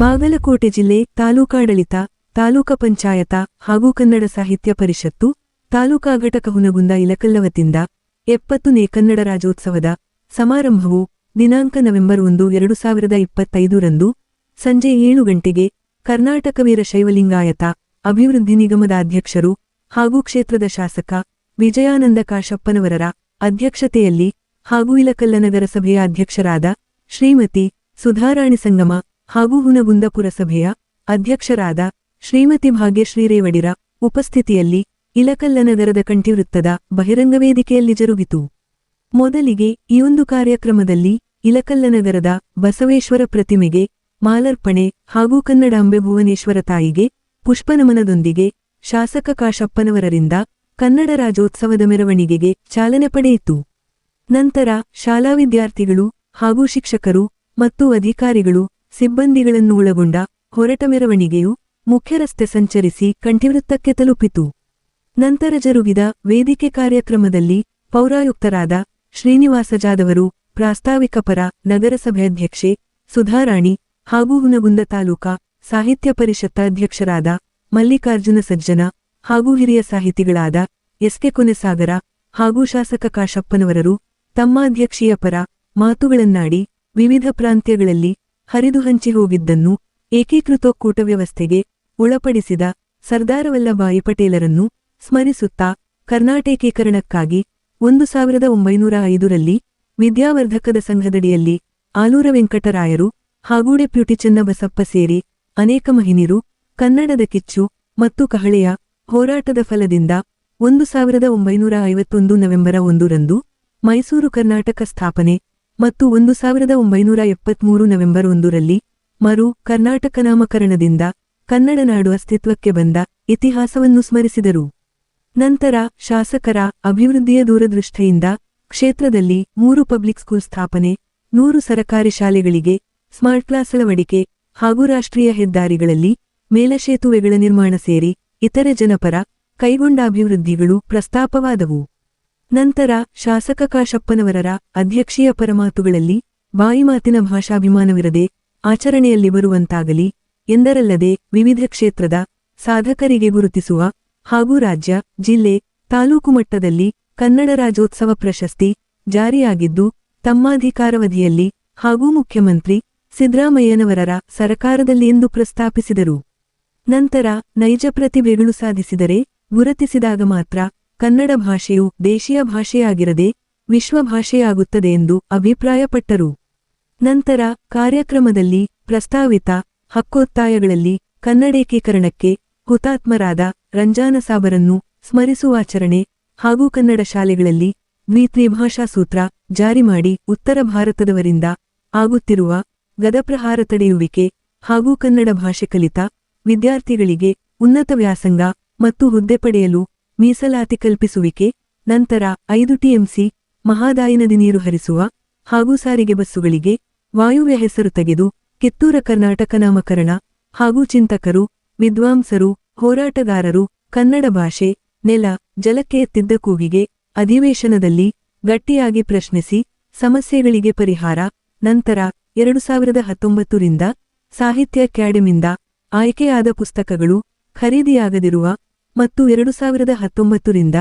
ಬಾಗಲಕೋಟೆ ಜಿಲ್ಲೆ ತಾಲೂಕಾಡಳಿತ, ತಾಲೂಕಾ ಪಂಚಾಯತ ಹಾಗೂ ಕನ್ನಡ ಸಾಹಿತ್ಯ ಪರಿಷತ್ತು, ತಾಲೂಕಾ ಘಟಕ ಹುನಗುಂದ ಇಲಕಲ್ಲವತಿಂದ 70ನೇ ಕನ್ನಡ ರಾಜ್ಯೋತ್ಸವದ ಸಮಾರಂಭವು ದಿನಾಂಕ ನವೆಂಬರ್ 1, 2025 ರಂದು ಸಂಜೆ 7 ಗಂಟೆಗೆ ಕರ್ನಾಟಕ ವೀರಶೈವಲಿಂಗಾಯತ ಅಭಿವೃದ್ಧಿ ನಿಗಮದ ಅಧ್ಯಕ್ಷರು ಹಾಗೂ ಕ್ಷೇತ್ರದ ಶಾಸಕ ವಿಜಯಾನಂದ ಕಾಶಪ್ಪನವರರ ಅಧ್ಯಕ್ಷತೆಯಲ್ಲಿ ಹಾಗೂ ಇಲಕಲ್ಲ ನಗರಸಭೆಯ ಅಧ್ಯಕ್ಷರಾದ ಶ್ರೀಮತಿ ಸುಧಾರಾಣಿ ಸಂಗಮ ಹಾಗೂ ಹುನಗುಂದ ಪುರಸಭೆಯ ಅಧ್ಯಕ್ಷರಾದ ಶ್ರೀಮತಿ ಭಾಗ್ಯಶ್ರೀ ರೇವಡಿರ ಉಪಸ್ಥಿತಿಯಲ್ಲಿ ಇಲಕಲ್ಲ ನಗರದ ಕಂಠಿವೃತ್ತದ ಬಹಿರಂಗ ವೇದಿಕೆಯಲ್ಲಿ ಜರುಗಿತು. ಮೊದಲಿಗೆ ಈ ಒಂದು ಕಾರ್ಯಕ್ರಮದಲ್ಲಿ ಇಲಕಲ್ಲ ನಗರದ ಬಸವೇಶ್ವರ ಪ್ರತಿಮೆಗೆ ಮಾಲಾರ್ಪಣೆ ಹಾಗೂ ಕನ್ನಡಾಂಬೆ ಭುವನೇಶ್ವರ ತಾಯಿಗೆ ಪುಷ್ಪನಮನದೊಂದಿಗೆ ಶಾಸಕ ಕಾಶಪ್ಪನವರರಿಂದ ಕನ್ನಡ ರಾಜ್ಯೋತ್ಸವದ ಮೆರವಣಿಗೆಗೆ ಚಾಲನೆ ಪಡೆಯಿತು. ನಂತರ ಶಾಲಾ ವಿದ್ಯಾರ್ಥಿಗಳು ಹಾಗೂ ಶಿಕ್ಷಕರು ಮತ್ತು ಅಧಿಕಾರಿಗಳು ಸಿಬ್ಬಂದಿಗಳನ್ನು ಒಳಗೊಂಡ ಹೊರಟ ಮೆರವಣಿಗೆಯು ಮುಖ್ಯ ರಸ್ತೆ ಸಂಚರಿಸಿ ಕಂಠಿವೃತ್ತಕ್ಕೆ ತಲುಪಿತು. ನಂತರ ಜರುಗಿದ ವೇದಿಕೆ ಕಾರ್ಯಕ್ರಮದಲ್ಲಿ ಪೌರಾಯುಕ್ತರಾದ ಶ್ರೀನಿವಾಸ ಜಾದವರು, ಪ್ರಾಸ್ತಾವಿಕ ಪರ ನಗರಸಭೆ ಅಧ್ಯಕ್ಷೆ ಸುಧಾರಾಣಿ ಹಾಗೂ ಹುನಗುಂದ ತಾಲೂಕಾ ಸಾಹಿತ್ಯ ಪರಿಷತ್ತ ಅಧ್ಯಕ್ಷರಾದ ಮಲ್ಲಿಕಾರ್ಜುನ ಸಜ್ಜನ ಹಾಗೂ ಹಿರಿಯ ಸಾಹಿತಿಗಳಾದ ಎಸ್.ಕೆ. ಕೊನೆಸಾಗರ ಹಾಗೂ ಶಾಸಕ ಕಾಶಪ್ಪನವರರು ತಮ್ಮ ಅಧ್ಯಕ್ಷೀಯ ಪರ ಮಾತುಗಳನ್ನಾಡಿ ವಿವಿಧ ಪ್ರಾಂತ್ಯಗಳಲ್ಲಿ ಹರಿದು ಹಂಚಿ ಹೋಗಿದ್ದನ್ನು ಏಕೀಕೃತೊಕ್ಕೂಟ ವ್ಯವಸ್ಥೆಗೆ ಒಳಪಡಿಸಿದ ಸರ್ದಾರ ವಲ್ಲಭಾಯಿ ಪಟೇಲರನ್ನು ಸ್ಮರಿಸುತ್ತಾ ಕರ್ನಾಟಕೀಕರಣಕ್ಕಾಗಿ 1905 ರಲ್ಲಿ ವಿದ್ಯಾವರ್ಧಕದ ಸಂಘದಡಿಯಲ್ಲಿ ಆಲೂರ ವೆಂಕಟರಾಯರು ಹಾಗೂ ಡೆಪ್ಯೂಟಿ ಚೆನ್ನಬಸಪ್ಪ ಸೇರಿ ಅನೇಕ ಮಹಿನೀರು ಕನ್ನಡದ ಕಿಚ್ಚು ಮತ್ತು ಕಹಳೆಯ ಹೋರಾಟದ ಫಲದಿಂದ 1951 ನವೆಂಬರ್ 1 ರಂದು ಮೈಸೂರು ಕರ್ನಾಟಕ ಸ್ಥಾಪನೆ ಮತ್ತು 1973 ನವೆಂಬರ್ 1 ರಲ್ಲಿ ಮರು ಕರ್ನಾಟಕ ನಾಮಕರಣದಿಂದ ಕನ್ನಡ ನಾಡು ಅಸ್ತಿತ್ವಕ್ಕೆ ಬಂದ ಇತಿಹಾಸವನ್ನು ಸ್ಮರಿಸಿದರು. ನಂತರ ಶಾಸಕರ ಅಭಿವೃದ್ಧಿಯ ದೂರದೃಷ್ಟಿಯಿಂದ ಕ್ಷೇತ್ರದಲ್ಲಿ 3 ಪಬ್ಲಿಕ್ ಸ್ಕೂಲ್ ಸ್ಥಾಪನೆ, 100 ಸರಕಾರಿ ಶಾಲೆಗಳಿಗೆ ಸ್ಮಾರ್ಟ್ ಕ್ಲಾಸ್ ಅಳವಡಿಕೆ ಹಾಗೂ ರಾಷ್ಟ್ರೀಯ ಹೆದ್ದಾರಿಗಳಲ್ಲಿ ಮೇಲಸೇತುವೆಗಳ ನಿರ್ಮಾಣ ಸೇರಿ ಇತರೆ ಜನಪರ ಕೈಗೊಂಡ ಅಭಿವೃದ್ಧಿಗಳು ಪ್ರಸ್ತಾಪವಾದವು. ನಂತರ ಶಾಸಕ ಕಾಶಪ್ಪನವರರ ಅಧ್ಯಕ್ಷೀಯ ಪರಮಾತುಗಳಲ್ಲಿ ಬಾಯಿಮಾತಿನ ಭಾಷಾಭಿಮಾನವಿರದೆ ಆಚರಣೆಯಲ್ಲಿ ಬರುವಂತಾಗಲಿ ಎಂದರಲ್ಲದೆ ವಿವಿಧ ಕ್ಷೇತ್ರದ ಸಾಧಕರಿಗೆ ಗುರುತಿಸುವ ಹಾಗೂ ರಾಜ್ಯ, ಜಿಲ್ಲೆ, ತಾಲೂಕು ಮಟ್ಟದಲ್ಲಿ ಕನ್ನಡ ರಾಜ್ಯೋತ್ಸವ ಪ್ರಶಸ್ತಿ ಜಾರಿಯಾಗಿದ್ದು ತಮ್ಮಾಧಿಕಾರವಧಿಯಲ್ಲಿ ಹಾಗೂ ಮುಖ್ಯಮಂತ್ರಿ ಸಿದ್ದರಾಮಯ್ಯನವರರ ಸರಕಾರದಲ್ಲಿ ಎಂದು ಪ್ರಸ್ತಾಪಿಸಿದರು. ನಂತರ ನೈಜ ಪ್ರತಿಭೆಗಳು ಸಾಧಿಸಿದರೆ ಗುರುತಿಸಿದಾಗ ಮಾತ್ರ ಕನ್ನಡ ಭಾಷೆಯು ದೇಶೀಯ ಭಾಷೆಯಾಗಿರದೆ ವಿಶ್ವ ಭಾಷೆಯಾಗುತ್ತದೆ ಎಂದು ಅಭಿಪ್ರಾಯಪಟ್ಟರು. ನಂತರ ಕಾರ್ಯಕ್ರಮದಲ್ಲಿ ಪ್ರಸ್ತಾವಿತ ಹಕ್ಕೊತ್ತಾಯಗಳಲ್ಲಿ ಕನ್ನಡೇಕೀಕರಣಕ್ಕೆ ಹುತಾತ್ಮರಾದ ರಂಜಾನ ಸಾಬರನ್ನು ಸ್ಮರಿಸುವಾಚರಣೆ ಹಾಗೂ ಕನ್ನಡ ಶಾಲೆಗಳಲ್ಲಿ ದ್ವಿಭಾಷಾ ಸೂತ್ರ ಜಾರಿ ಮಾಡಿ ಉತ್ತರ ಭಾರತದವರಿಂದ ಆಗುತ್ತಿರುವ ಗದಪ್ರಹಾರ ತಡೆಯುವಿಕೆ ಹಾಗೂ ಕನ್ನಡ ಭಾಷೆ ಕಲಿತ ವಿದ್ಯಾರ್ಥಿಗಳಿಗೆ ಉನ್ನತ ವ್ಯಾಸಂಗ ಮತ್ತು ಹುದ್ದೆ ಪಡೆಯಲು ಮೀಸಲಾತಿ ಕಲ್ಪಿಸುವಿಕೆ, ನಂತರ 5 ಟಿಎಂಸಿ ಮಹಾದಾಯಿ ನದಿ ನೀರು ಹರಿಸುವ ಹಾಗೂ ಸಾರಿಗೆ ಬಸ್ಸುಗಳಿಗೆ ವಾಯುವ್ಯ ಹೆಸರು ತೆಗೆದು ಕಿತ್ತೂರ ಕರ್ನಾಟಕ ನಾಮಕರಣ ಹಾಗೂ ಚಿಂತಕರು, ವಿದ್ವಾಂಸರು, ಹೋರಾಟಗಾರರು ಕನ್ನಡ ಭಾಷೆ, ನೆಲ, ಜಲಕ್ಕೆ ಎತ್ತಿದ್ದ ಕೂಗಿಗೆ ಅಧಿವೇಶನದಲ್ಲಿ ಗಟ್ಟಿಯಾಗಿ ಪ್ರಶ್ನಿಸಿ ಸಮಸ್ಯೆಗಳಿಗೆ ಪರಿಹಾರ. ನಂತರ 2019 ರಿಂದ ಸಾಹಿತ್ಯ ಅಕಾಡೆಮಿಯಿಂದ ಆಯ್ಕೆಯಾದ ಪುಸ್ತಕಗಳು ಖರೀದಿಯಾಗದಿರುವ ಮತ್ತು 2019 ರಿಂದ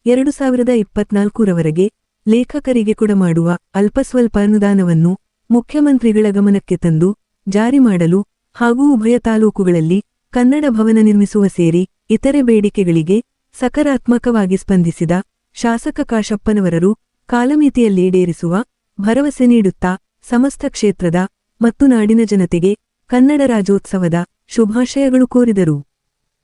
2024 ರವರೆಗೆ ಲೇಖಕರಿಗೆ ಕೊಡಮಾಡುವ ಅಲ್ಪಸ್ವಲ್ಪ ಅನುದಾನವನ್ನು ಮುಖ್ಯಮಂತ್ರಿಗಳ ಗಮನಕ್ಕೆ ತಂದು ಜಾರಿ ಮಾಡಲು ಹಾಗೂ ಉಭಯ ತಾಲೂಕುಗಳಲ್ಲಿ ಕನ್ನಡ ಭವನ ನಿರ್ಮಿಸುವ ಸೇರಿ ಇತರೆ ಬೇಡಿಕೆಗಳಿಗೆ ಸಕಾರಾತ್ಮಕವಾಗಿ ಸ್ಪಂದಿಸಿದ ಶಾಸಕ ಕಾಶಪ್ಪನವರರು ಕಾಲಮಿತಿಯಲ್ಲಿ ಈಡೇರಿಸುವ ಭರವಸೆ ನೀಡುತ್ತಾ ಸಮಸ್ತ ಕ್ಷೇತ್ರದ ಮತ್ತು ನಾಡಿನ ಜನತೆಗೆ ಕನ್ನಡ ರಾಜ್ಯೋತ್ಸವದ ಶುಭಾಶಯಗಳು ಕೋರಿದರು.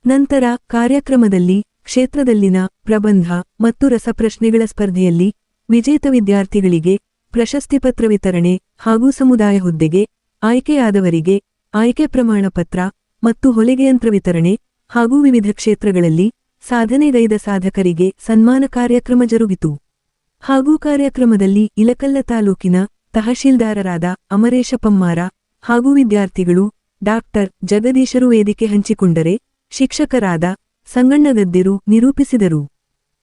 ನಂತರ ಕಾರ್ಯಕ್ರಮದಲ್ಲಿ ಕ್ಷೇತ್ರದಲ್ಲಿನ ಪ್ರಬಂಧ ಮತ್ತು ರಸಪ್ರಶ್ನೆಗಳ ಸ್ಪರ್ಧೆಯಲ್ಲಿ ವಿಜೇತ ವಿದ್ಯಾರ್ಥಿಗಳಿಗೆ ಪ್ರಶಸ್ತಿ ಪತ್ರ ವಿತರಣೆ ಹಾಗೂ ಸಮುದಾಯ ಹುದ್ದೆಗೆ ಆಯ್ಕೆಯಾದವರಿಗೆ ಆಯ್ಕೆ ಪ್ರಮಾಣಪತ್ರ ಮತ್ತು ಹೊಲಿಗೆಯಂತ್ರ ವಿತರಣೆ ಹಾಗೂ ವಿವಿಧ ಕ್ಷೇತ್ರಗಳಲ್ಲಿ ಸಾಧನೆಗೈದ ಸಾಧಕರಿಗೆ ಸನ್ಮಾನ ಕಾರ್ಯಕ್ರಮ ಜರುಗಿತು. ಹಾಗೂ ಕಾರ್ಯಕ್ರಮದಲ್ಲಿ ಇಲಕಲ್ಲ ತಾಲೂಕಿನ ತಹಶೀಲ್ದಾರರಾದ ಅಮರೇಶ ಪಮ್ಮಾರ ಹಾಗೂ ವಿದ್ಯಾರ್ಥಿಗಳು ಡಾಕ್ಟರ್ ಜಗದೀಶರು ವೇದಿಕೆ ಹಂಚಿಕೊಂಡರೆ ಶಿಕ್ಷಕರಾದ ಸಂಗಣ್ಣಗದ್ದಿರು ನಿರೂಪಿಸಿದರು.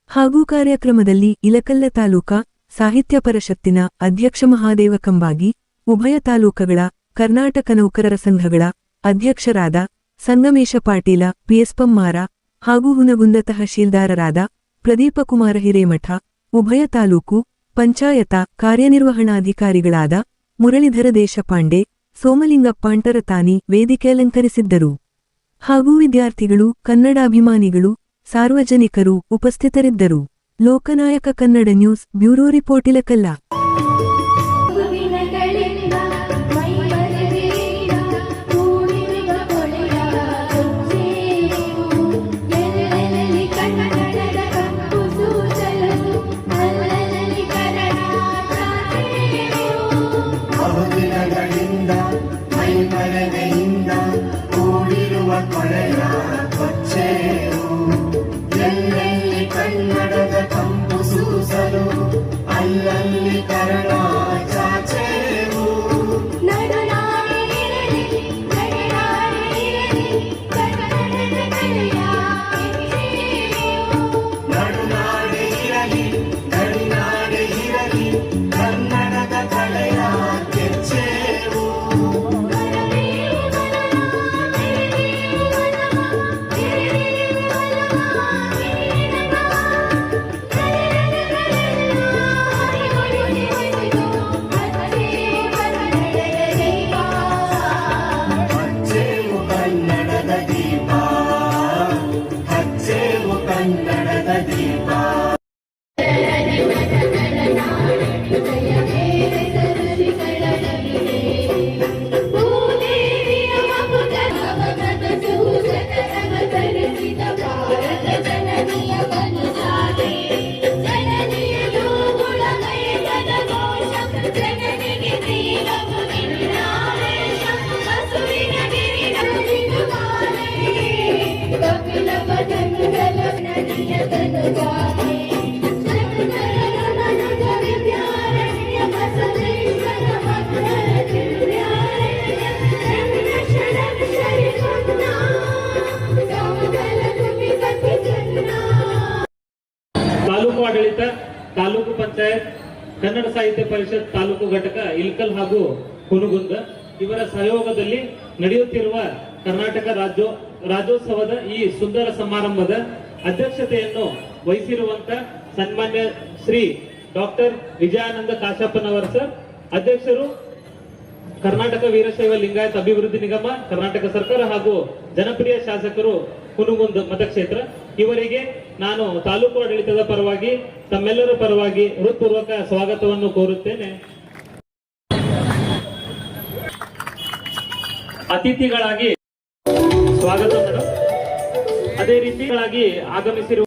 ಹಾಗೂ ಕಾರ್ಯಕ್ರಮದಲ್ಲಿ ಇಲಕಲ್ಲ ತಾಲೂಕಾ ಸಾಹಿತ್ಯ ಪರಿಷತ್ತಿನ ಅಧ್ಯಕ್ಷ ಮಹಾದೇವ ಕಂಬಾಗಿ, ಉಭಯ ತಾಲೂಕುಗಳ ಕರ್ನಾಟಕ ನೌಕರರ ಸಂಘಗಳ ಅಧ್ಯಕ್ಷರಾದ ಸಂಗಮೇಶ ಪಾಟೀಲ ಪಿಎಸ್ ಪಮ್ಮಾರ ಹಾಗೂ ಹುನಗುಂದ ತಹಶೀಲ್ದಾರರಾದ ಪ್ರದೀಪಕುಮಾರ ಹಿರೇಮಠ, ಉಭಯ ತಾಲೂಕು ಪಂಚಾಯತ ಕಾರ್ಯನಿರ್ವಹಣಾಧಿಕಾರಿಗಳಾದ ಮುರಳೀಧರ ದೇಶಪಾಂಡೆ, ಸೋಮಲಿಂಗಪ್ಪ ಅಂಟರತಾನಿ ವೇದಿಕೆಯಲಂಕರಿಸಿದ್ದರು. ಹಾಗೂ ವಿದ್ಯಾರ್ಥಿಗಳು, ಕನ್ನಡಾಭಿಮಾನಿಗಳು, ಸಾರ್ವಜನಿಕರು ಉಪಸ್ಥಿತರಿದ್ದರು. ಲೋಕನಾಯಕ ಕನ್ನಡ ನ್ಯೂಸ್ ಬ್ಯೂರೋ ರಿಪೋರ್ಟ್ ಇಲಕಲ್ಲ. ಕನ್ನಡದ ಕಂಪು ಸೂಸಲು ಅಲ್ಲಲ್ಲಿ ಕನ್ನಡ ಚಾಚೆವು. ನಡುನಾಡೆ ಇರಲಿ ಗಡಿನಾಡೆ ಇರಲಿ ಕನ್ನಡದ ಕಲೆಯ ಕೆಚ್ಚೆವು. ಕನ್ನಡದ ದೀಪ ತಾಲೂಕು ಆಡಳಿತ, ತಾಲೂಕು ಪಂಚಾಯತ್, ಕನ್ನಡ ಸಾಹಿತ್ಯ ಪರಿಷತ್ ತಾಲೂಕು ಘಟಕ ಇಲ್ಕಲ್ ಹಾಗೂ ಹುನಗುಂದ ಇವರ ಸಹಯೋಗದಲ್ಲಿ ನಡೆಯುತ್ತಿರುವ ಕರ್ನಾಟಕ ರಾಜ್ಯೋತ್ಸವದ ಈ ಸುಂದರ ಸಮಾರಂಭದ ಅಧ್ಯಕ್ಷತೆಯನ್ನು ವಹಿಸಿರುವಂತ ಸನ್ಮಾನ್ಯ ಶ್ರೀ ಡಾಕ್ಟರ್ ವಿಜಯಾನಂದ ಕಾಶಪ್ಪನವರ್ ಸರ್, ಅಧ್ಯಕ್ಷರು ಕರ್ನಾಟಕ ವೀರಶೈವ ಲಿಂಗಾಯತ ಅಭಿವೃದ್ಧಿ ನಿಗಮ, ಕರ್ನಾಟಕ ಸರ್ಕಾರ ಹಾಗೂ ಜನಪ್ರಿಯ ಶಾಸಕರು ಹುನಗುಂದ ಮತಕ್ಷೇತ್ರ, ಇವರಿಗೆ ನಾನು ತಾಲೂಕು ಆಡಳಿತದ ಪರವಾಗಿ ತಮ್ಮೆಲ್ಲರ ಪರವಾಗಿ ಹೃತ್ಪೂರ್ವಕ ಸ್ವಾಗತವನ್ನು ಕೋರುತ್ತೇನೆ. ಅತಿಥಿಗಳಾಗಿ ಸ್ವಾಗತ ಮೇಡಮ್. ಅದೇ ರೀತಿಗಳಾಗಿ ಆಗಮಿಸಿರುವ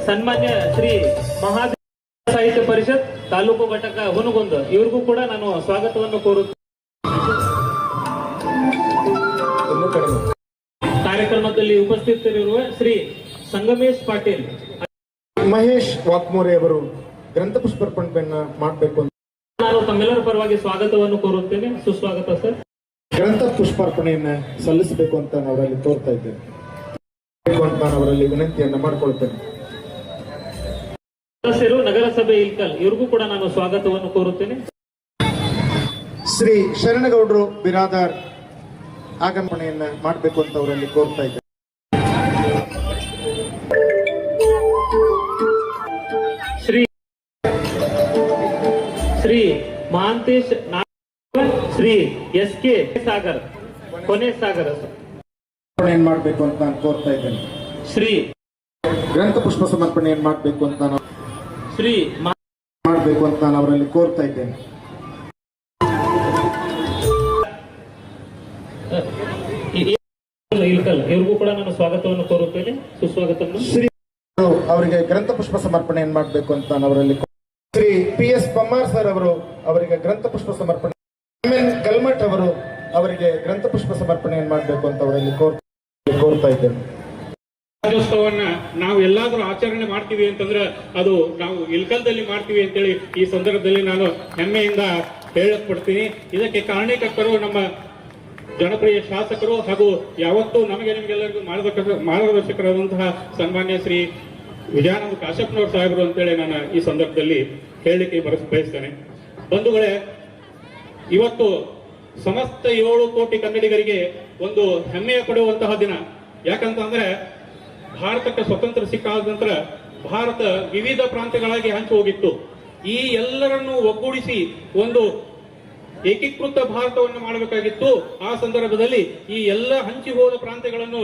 ಸನ್ಮಾನ್ಯ ಶ್ರೀ ಮಹಾದೇವ ಸಾಹಿತ್ಯ ಪರಿಷತ್ ತಾಲೂಕು ಘಟಕ ಹುನಗುಂದ ಇವರಿಗೂ ಕೂಡ ನಾನು ಸ್ವಾಗತವನ್ನು ಕೋರುತ್ತೇನೆ. ಕಾರ್ಯಕ್ರಮದಲ್ಲಿ ಉಪಸ್ಥಿತರಿರುವ ಶ್ರೀ ಸಂಗಮೇಶ್ ಪಾಟೀಲ್, ಮಹೇಶ್ ವಾಕ್ಮೋರೆ ಅವರು ಗ್ರಂಥ ಪುಷ್ಪಾರ್ಪಣೆಯನ್ನ ಮಾಡಬೇಕು ಅಂತ ನಾನು ತಮ್ಮೆಲ್ಲರ ಪರವಾಗಿ ಸ್ವಾಗತವನ್ನು ಕೋರುತ್ತೇನೆ. ಸುಸ್ವಾಗತ ಸರ್. ಗ್ರಂಥ ಪುಷ್ಪಾರ್ಪಣೆಯನ್ನ ಸಲ್ಲಿಸಬೇಕು ಅಂತ ನಾವರಲ್ಲಿ ತೋರ್ತಾ ಇದ್ದೇವೆ ಅಂತ ಅವರಲ್ಲಿ ವಿನಂತಿಯನ್ನ ಮಾಡಿಕೊಳ್ತೇನೆ. ಸದಸ್ಯರು ನಗರಸಭೆ ಇಲ್ಕಲ್ ಇವರಿಗೂ ಕೂಡ ನಾನು ಸ್ವಾಗತವನ್ನು ಕೋರುತ್ತೇನೆ. ಶ್ರೀ ಶರಣಗೌಡರು ಬಿರಾದಾರ್ ಆಗಮನೆಯನ್ನ ಮಾಡಬೇಕು ಅಂತ ಅವರಲ್ಲಿ ಕೋರ್ತಾ ಇದ್ದೇವೆ. ಶ್ರೀ ಮಹಾಂತೇಶ್, ಶ್ರೀ ಎಸ್ ಕೆ ಸಾಗರ್, ಕೊನೆ ಸಾಗರ ಮಾಡಬೇಕು ಅಂತ ನಾನು ಕೋರ್ತಾ ಇದ್ದೇನೆ. ಶ್ರೀ ಗ್ರಂಥ ಪುಷ್ಪ ಸಮರ್ಪಣೆಯನ್ನು ಮಾಡಬೇಕು ಅಂತ ನಾನು ಶ್ರೀ ಮಾಡಬೇಕು ಅಂತ ನಾನು ಅವರಲ್ಲಿ ಕೋರ್ತಾ ಇದ್ದೇನೆ. ಇಲ್ಕಲ್ ಇವರಿಗೂ ಕೂಡ ನಾನು ಸ್ವಾಗತವನ್ನು ಕೋರುತ್ತೇನೆ. ಸುಸ್ವಾಗತ. ಶ್ರೀ ಅವರಿಗೆ ಗ್ರಂಥ ಪುಷ್ಪ ಸಮರ್ಪಣೆಯನ್ನು ಮಾಡಬೇಕು ಅಂತ ನಾನು ಅವರಲ್ಲಿ ಶ್ರೀ ಪಿಎಸ್ ಪಮ್ಮಾರ್ ಸರ್ ಅವರು ಅವರಿಗೆ ಗ್ರಂಥ ಪುಷ್ಪ ಸಮರ್ಪಣೆ, ಕಲ್ಮಠ್ ಅವರು ಅವರಿಗೆ ಗ್ರಂಥ ಪುಷ್ಪ ಸಮರ್ಪಣೆಯನ್ನು ಮಾಡಬೇಕು ಅಂತ ಅವರಲ್ಲಿ ಕೋರ್ತಾ ಇದ್ದೇನೆ. ರಾಜ್ಯೋತ್ಸವನ್ನ ನಾವು ಎಲ್ಲಾದ್ರೂ ಆಚರಣೆ ಮಾಡ್ತೀವಿ ಅಂತಂದ್ರೆ ಅದು ನಾವು ಇಲ್ಕಲ್ದಲ್ಲಿ ಮಾಡ್ತೀವಿ ಅಂತೇಳಿ ಈ ಸಂದರ್ಭದಲ್ಲಿ ನಾನು ಹೆಮ್ಮೆಯಿಂದ ಹೇಳಕ್ ಪಡ್ತೀನಿ. ಇದಕ್ಕೆ ಕಾರಣೀಕರ್ತರು ನಮ್ಮ ಜನಪ್ರಿಯ ಶಾಸಕರು ಹಾಗೂ ಯಾವತ್ತೂ ನಮಗೆ ನಿಮಗೆಲ್ಲರಿಗೂ ಮಾರ್ಗದರ್ಶಕರಾದಂತಹ ಸನ್ಮಾನ್ಯ ಶ್ರೀ ವಿಜಯಾನಂದ ಕಾಶ್ಯಪ್ನವ್ರ ಸಾಹೇಬರು ಅಂತೇಳಿ ನಾನು ಈ ಸಂದರ್ಭದಲ್ಲಿ ಹೇಳಲಿಕ್ಕೆ ಬಯಸ್ತೇನೆ. ಬಂಧುಗಳೇ, ಇವತ್ತು ಸಮಸ್ತ 7 ಕೋಟಿ ಕನ್ನಡಿಗರಿಗೆ ಒಂದು ಹೆಮ್ಮೆಯ ಪಡುವಂತಹ ದಿನ. ಯಾಕಂತಂದ್ರೆ ಭಾರತಕ್ಕೆ ಸ್ವತಂತ್ರ ಸಿಕ್ಕಾದ ನಂತರ ಭಾರತ ವಿವಿಧ ಪ್ರಾಂತ್ಯಗಳಾಗಿ ಹಂಚಿ ಹೋಗಿತ್ತು. ಈ ಎಲ್ಲರನ್ನೂ ಒಗ್ಗೂಡಿಸಿ ಒಂದು ಏಕೀಕೃತ ಭಾರತವನ್ನು ಮಾಡಬೇಕಾಗಿತ್ತು. ಆ ಸಂದರ್ಭದಲ್ಲಿ ಈ ಎಲ್ಲ ಹಂಚಿ ಹೋದ ಪ್ರಾಂತ್ಯಗಳನ್ನು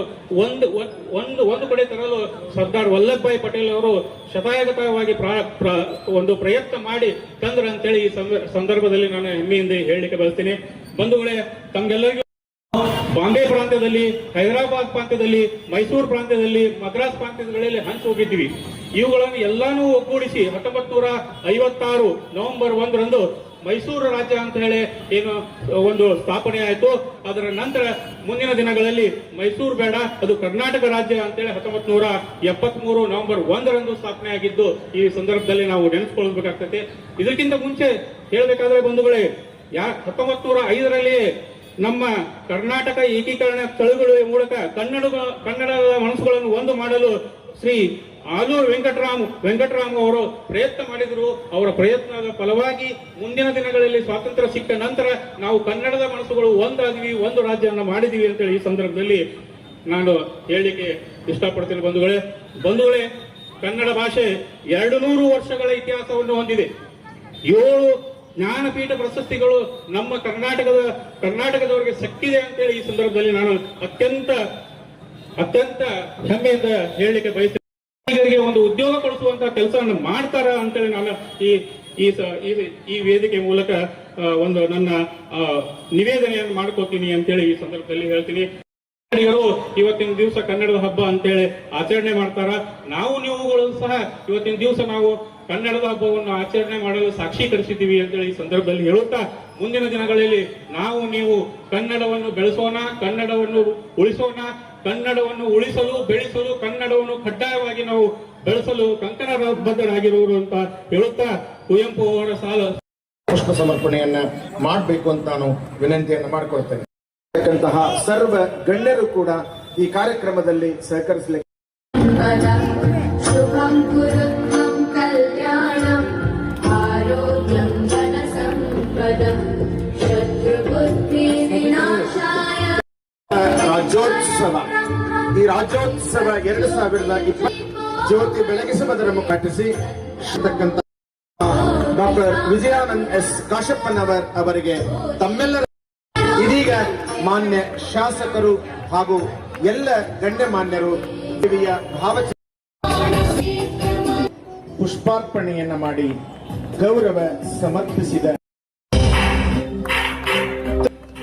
ಒಂದು ಕಡೆ ತರಲು ಸರ್ದಾರ್ ವಲ್ಲಭಭಾಯಿ ಪಟೇಲ್ ಅವರು ಶತಾಯಗತವಾಗಿ ಒಂದು ಪ್ರಯತ್ನ ಮಾಡಿ ತಂದ್ರ ಅಂತೇಳಿ ಈ ಸಂದರ್ಭದಲ್ಲಿ ನಾನು ಹೆಮ್ಮೆಯಿಂದ ಹೇಳಲಿಕ್ಕೆ ಬಯಸ್ತೀನಿ. ಬಂಧುಗಳೇ, ತಮ್ಗೆಲ್ಲರಿಗೂ ಬಾಂಬೆ ಪ್ರಾಂತ್ಯದಲ್ಲಿ, ಹೈದರಾಬಾದ್ ಪ್ರಾಂತ್ಯದಲ್ಲಿ, ಮೈಸೂರು ಪ್ರಾಂತ್ಯದಲ್ಲಿ, ಮದ್ರಾಸ್ ಪ್ರಾಂತ್ಯಗಳಲ್ಲಿ ಹಂಚಿ ಹೋಗಿದ್ವಿ. ಇವುಗಳನ್ನು ಎಲ್ಲಾನು ಒಗ್ಗೂಡಿಸಿ 1956 ನವೆಂಬರ್ 1ರಂದು ಮೈಸೂರು ರಾಜ್ಯ ಅಂತ ಹೇಳಿ ಏನು ಒಂದು ಸ್ಥಾಪನೆ ಆಯಿತು. ಅದರ ನಂತರ ಮುಂದಿನ ದಿನಗಳಲ್ಲಿ ಮೈಸೂರು ಬೇಡ, ಅದು ಕರ್ನಾಟಕ ರಾಜ್ಯ ಅಂತೇಳಿ 1973 ನವೆಂಬರ್ 1ರಂದು ಸ್ಥಾಪನೆ ಆಗಿದ್ದು ಈ ಸಂದರ್ಭದಲ್ಲಿ ನಾವು ನೆನೆಸ್ಕೊಳ್ಬೇಕಾಗ್ತದೆ. ಇದಕ್ಕಿಂತ ಮುಂಚೆ ಹೇಳಬೇಕಾದ್ರೆ ಬಂಧುಗಳೇ, 1905ರಲ್ಲಿ ನಮ್ಮ ಕರ್ನಾಟಕ ಏಕೀಕರಣ ಚಳುವಳಿಯ ಮೂಲಕ ಕನ್ನಡದ ಮನಸ್ಸುಗಳನ್ನು ಒಂದು ಮಾಡಲು ಶ್ರೀ ಆಲೂರು ವೆಂಕಟರಾಮ್ ಅವರು ಪ್ರಯತ್ನ ಮಾಡಿದರು. ಅವರ ಪ್ರಯತ್ನದ ಫಲವಾಗಿ ಮುಂದಿನ ದಿನಗಳಲ್ಲಿ ಸ್ವಾತಂತ್ರ್ಯ ಸಿಕ್ಕ ನಂತರ ನಾವು ಕನ್ನಡದ ಮನಸ್ಸುಗಳು ಒಂದಾದ್ವಿ, ಒಂದು ರಾಜ್ಯವನ್ನು ಮಾಡಿದೀವಿ ಅಂತೇಳಿ ಈ ಸಂದರ್ಭದಲ್ಲಿ ನಾನು ಹೇಳಲಿಕ್ಕೆ ಇಷ್ಟಪಡ್ತೇನೆ. ಬಂಧುಗಳೇ, ಕನ್ನಡ ಭಾಷೆ 200 ವರ್ಷಗಳ ಇತಿಹಾಸವನ್ನು ಹೊಂದಿದೆ. 7 ಜ್ಞಾನಪೀಠ ಪ್ರಶಸ್ತಿಗಳು ನಮ್ಮ ಕರ್ನಾಟಕದವರಿಗೆ ಸಿಕ್ಕಿದೆ ಅಂತೇಳಿ ಈ ಸಂದರ್ಭದಲ್ಲಿ ನಾನು ಅತ್ಯಂತ ಹೆಮ್ಮೆಯಿಂದ ಹೇಳಲಿಕ್ಕೆ ಬಯಸ್ತೇನೆ. ಒಂದು ಉದ್ಯೋಗ ಕೊಡಿಸುವಂತಹ ಕೆಲಸವನ್ನು ಮಾಡ್ತಾರ ಅಂತೇಳಿ ನಾನು ಈ ವೇದಿಕೆ ಮೂಲಕ ಒಂದು ನನ್ನ ನಿವೇದನೆಯನ್ನು ಮಾಡ್ಕೋತೀನಿ ಅಂತೇಳಿ ಈ ಸಂದರ್ಭದಲ್ಲಿ ಹೇಳ್ತೀನಿ. ಇವತ್ತಿನ ದಿವಸ ಕನ್ನಡದ ಹಬ್ಬ ಅಂತೇಳಿ ಆಚರಣೆ ಮಾಡ್ತಾರ. ನೀವುಗಳು ಸಹ ಇವತ್ತಿನ ದಿವಸ ನಾವು ಕನ್ನಡದ ಹಬ್ಬವನ್ನು ಆಚರಣೆ ಮಾಡಲು ಸಾಕ್ಷೀಕರಿಸಿದ್ದೀವಿ ಅಂತೇಳಿ ಈ ಸಂದರ್ಭದಲ್ಲಿ ಹೇಳುತ್ತಾ, ಮುಂದಿನ ದಿನಗಳಲ್ಲಿ ನೀವು ಕನ್ನಡವನ್ನು ಬೆಳೆಸೋಣ, ಕನ್ನಡವನ್ನು ಉಳಿಸೋಣ, ಕನ್ನಡವನ್ನು ಉಳಿಸಲು ಬೆಳೆಸಲು ಕನ್ನಡವನ್ನು ಕಡ್ಡಾಯವಾಗಿ ನಾವು ಬೆಳೆಸಲು ಕಂಕಣಬದ್ಧರಾಗಿರುವರು ಅಂತ ಹೇಳುತ್ತಾ, ಕುವೆಂಪು ಅವರ ಸಾಲ ಪುಷ್ಪ ಸಮರ್ಪಣೆಯನ್ನ ಮಾಡಬೇಕು ಅಂತ ನಾನು ವಿನಂತಿಯನ್ನು ಮಾಡಿಕೊಳ್ತೇನೆ. ಸರ್ವ ಗಣ್ಯರು ಕೂಡ ಈ ಕಾರ್ಯಕ್ರಮದಲ್ಲಿ ಸಹಕರಿಸಲಿಕ್ಕೆ ಶುಭಂ ಕುರುತ್ವಂ ಕಲ್ಯಾಣಂ ಆರೋಗ್ಯಂ ಧನ ಸಂಪದಂ ಶತ್ರುಬುದ್ಧಿ ವಿನಾಶಾಯ. ಈ ರಾಜ್ಯೋತ್ಸವ 2020 ಜ್ಯೋತಿ ಬೆಳಗಿಸುವುದರ ಮುಖಾಟಿಸಿ ಡಾಕ್ಟರ್ ವಿಜಯಾನಂದ್ ಎಸ್ ಕಾಶಪ್ಪನವರ್ ಅವರಿಗೆ ತಮ್ಮೆಲ್ಲರ ಇದೀಗ ಮಾನ್ಯ ಶಾಸಕರು ಹಾಗೂ ಎಲ್ಲ ಗಣ್ಯಮಾನ್ಯರು ದೇವಿಯ ಪುಷ್ಪಾರ್ಪಣೆಯನ್ನ ಮಾಡಿ ಗೌರವ ಸಮರ್ಪಿಸಿದ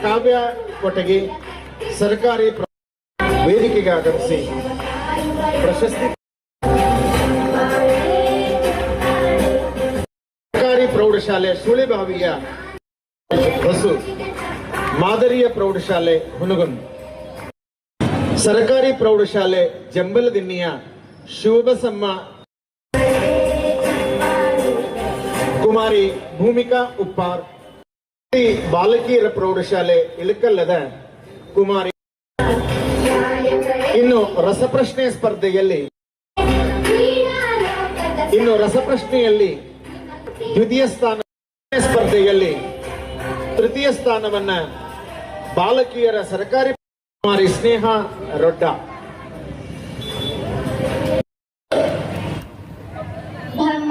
ಕಾವ್ಯ ಕೊಟಗಿ ಸರ್ಕಾರಿ ವೇದಿಕೆಗೆ ಆಗಮಿಸಿ ಪ್ರಶಸ್ತಿ ಸರ್ಕಾರಿ ಪ್ರೌಢಶಾಲೆ ಸುಳಿಬಾವಿಯ ಬಸು, ಮಾದರಿಯ ಪ್ರೌಢಶಾಲೆ ಹುನಗುಂದ್, ಸರ್ಕಾರಿ ಪ್ರೌಢಶಾಲೆ ಜಂಬಲದಿನ್ನಿಯ ಶಿವಬಸಮ್ಮ, ಕುಮಾರಿ ಭೂಮಿಕಾ ಉಪ್ಪಾರ್, ಬಾಲಕಿಯರ ಪ್ರೌಢಶಾಲೆ ಇಳಕಲ್ಲದ ಕುಮಾರಿ. ಇನ್ನು ರಸಪ್ರಶ್ನೆಯಲ್ಲಿ ದ್ವಿತೀಯ ಸ್ಥಾನ, ಸ್ಪರ್ಧೆಯಲ್ಲಿ ತೃತೀಯ ಸ್ಥಾನವನ್ನ ಬಾಲಕಿಯರ ಸರ್ಕಾರಿ ಕುಮಾರಿ ಸ್ನೇಹ ರೊಡ್ಡ.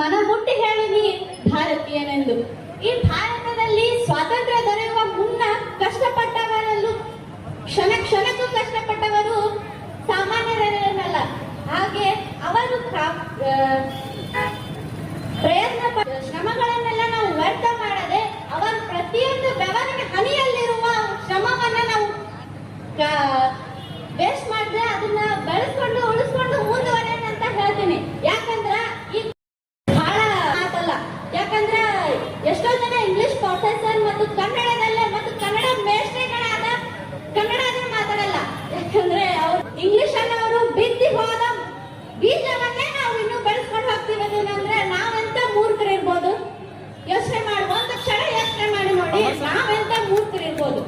ಮನಮುಟ್ಟಿ ಹೇಳಿನಿ ಭಾರತೀಯನೆಂದು. ಈ ಭಾರತದಲ್ಲಿ ಸ್ವಾತಂತ್ರ್ಯ ದೊರೆಯುವ ಮುನ್ನ ಕಷ್ಟಪಟ್ಟವರಲ್ಲೂ ಕ್ಷಣಕ್ಕೂ ಕಷ್ಟಪಟ್ಟವರು ಸಾಮಾನ್ಯರಲ್ಲ. ಹಾಗೆ ಅವರು ಶ್ರಮಗಳನ್ನೆಲ್ಲ ನಾವು ವ್ಯರ್ಥ ಮಾಡದೆ ಅವರ ಪ್ರತಿಯೊಂದು ಬೆವರಿನ ಹನಿಯಲ್ಲಿರುವ ಶ್ರಮವನ್ನ ನಾವು ವೇಸ್ಟ್ ಮಾಡಿದ್ರೆ ಅದನ್ನ ಬೆಳೆಸ್ಕೊಂಡು ಉಳಿಸ್ಕೊಂಡು ಮುಂದುವರೆಯೋಣ ಅಂತ ಹೇಳ್ತೀನಿ. ಯಾಕಂದ್ರ ಈ ಬಹಳ ಮಾತಲ್ಲ. ಯಾಕಂದ್ರ ಎಷ್ಟೋ ಜನ ಇಂಗ್ಲಿಷ್ ಪ್ರೊಫೆಸರ್ ಮತ್ತು ಕನ್ನಡದಲ್ಲೇ ಮತ್ತು ಕನ್ನಡ ಮೇಷ್ಟ್ರಿಗಳಾದ ಕನ್ನಡನೇ ಮಾತಾಡಲ್ಲ. ಯಾಕಂದ್ರೆ ಅವ್ರು ಇಂಗ್ಲಿಷ್ ಅನ್ನ ಅವರು ಬಿತ್ತಿ ಹೋದ ಬೀಜವನ್ನೇ ನಾವು ಇನ್ನೂ ಬೆಳೆಸ್ಕೊಂಡು ಹೋಗ್ತೀವಿ ಅಂದ್ರೆ ನಾವೆಂತ ಮೂರ್ಖರಿರ್ಬೋದು. ಯೋಚನೆ ಮಾಡಿ, ಒಂದು ಕ್ಷಣ ಯೋಚನೆ ಮಾಡಿ ನೋಡಿ, ನಾವೆಂತ ಮೂರ್ಖರಿರ್ಬೋದು.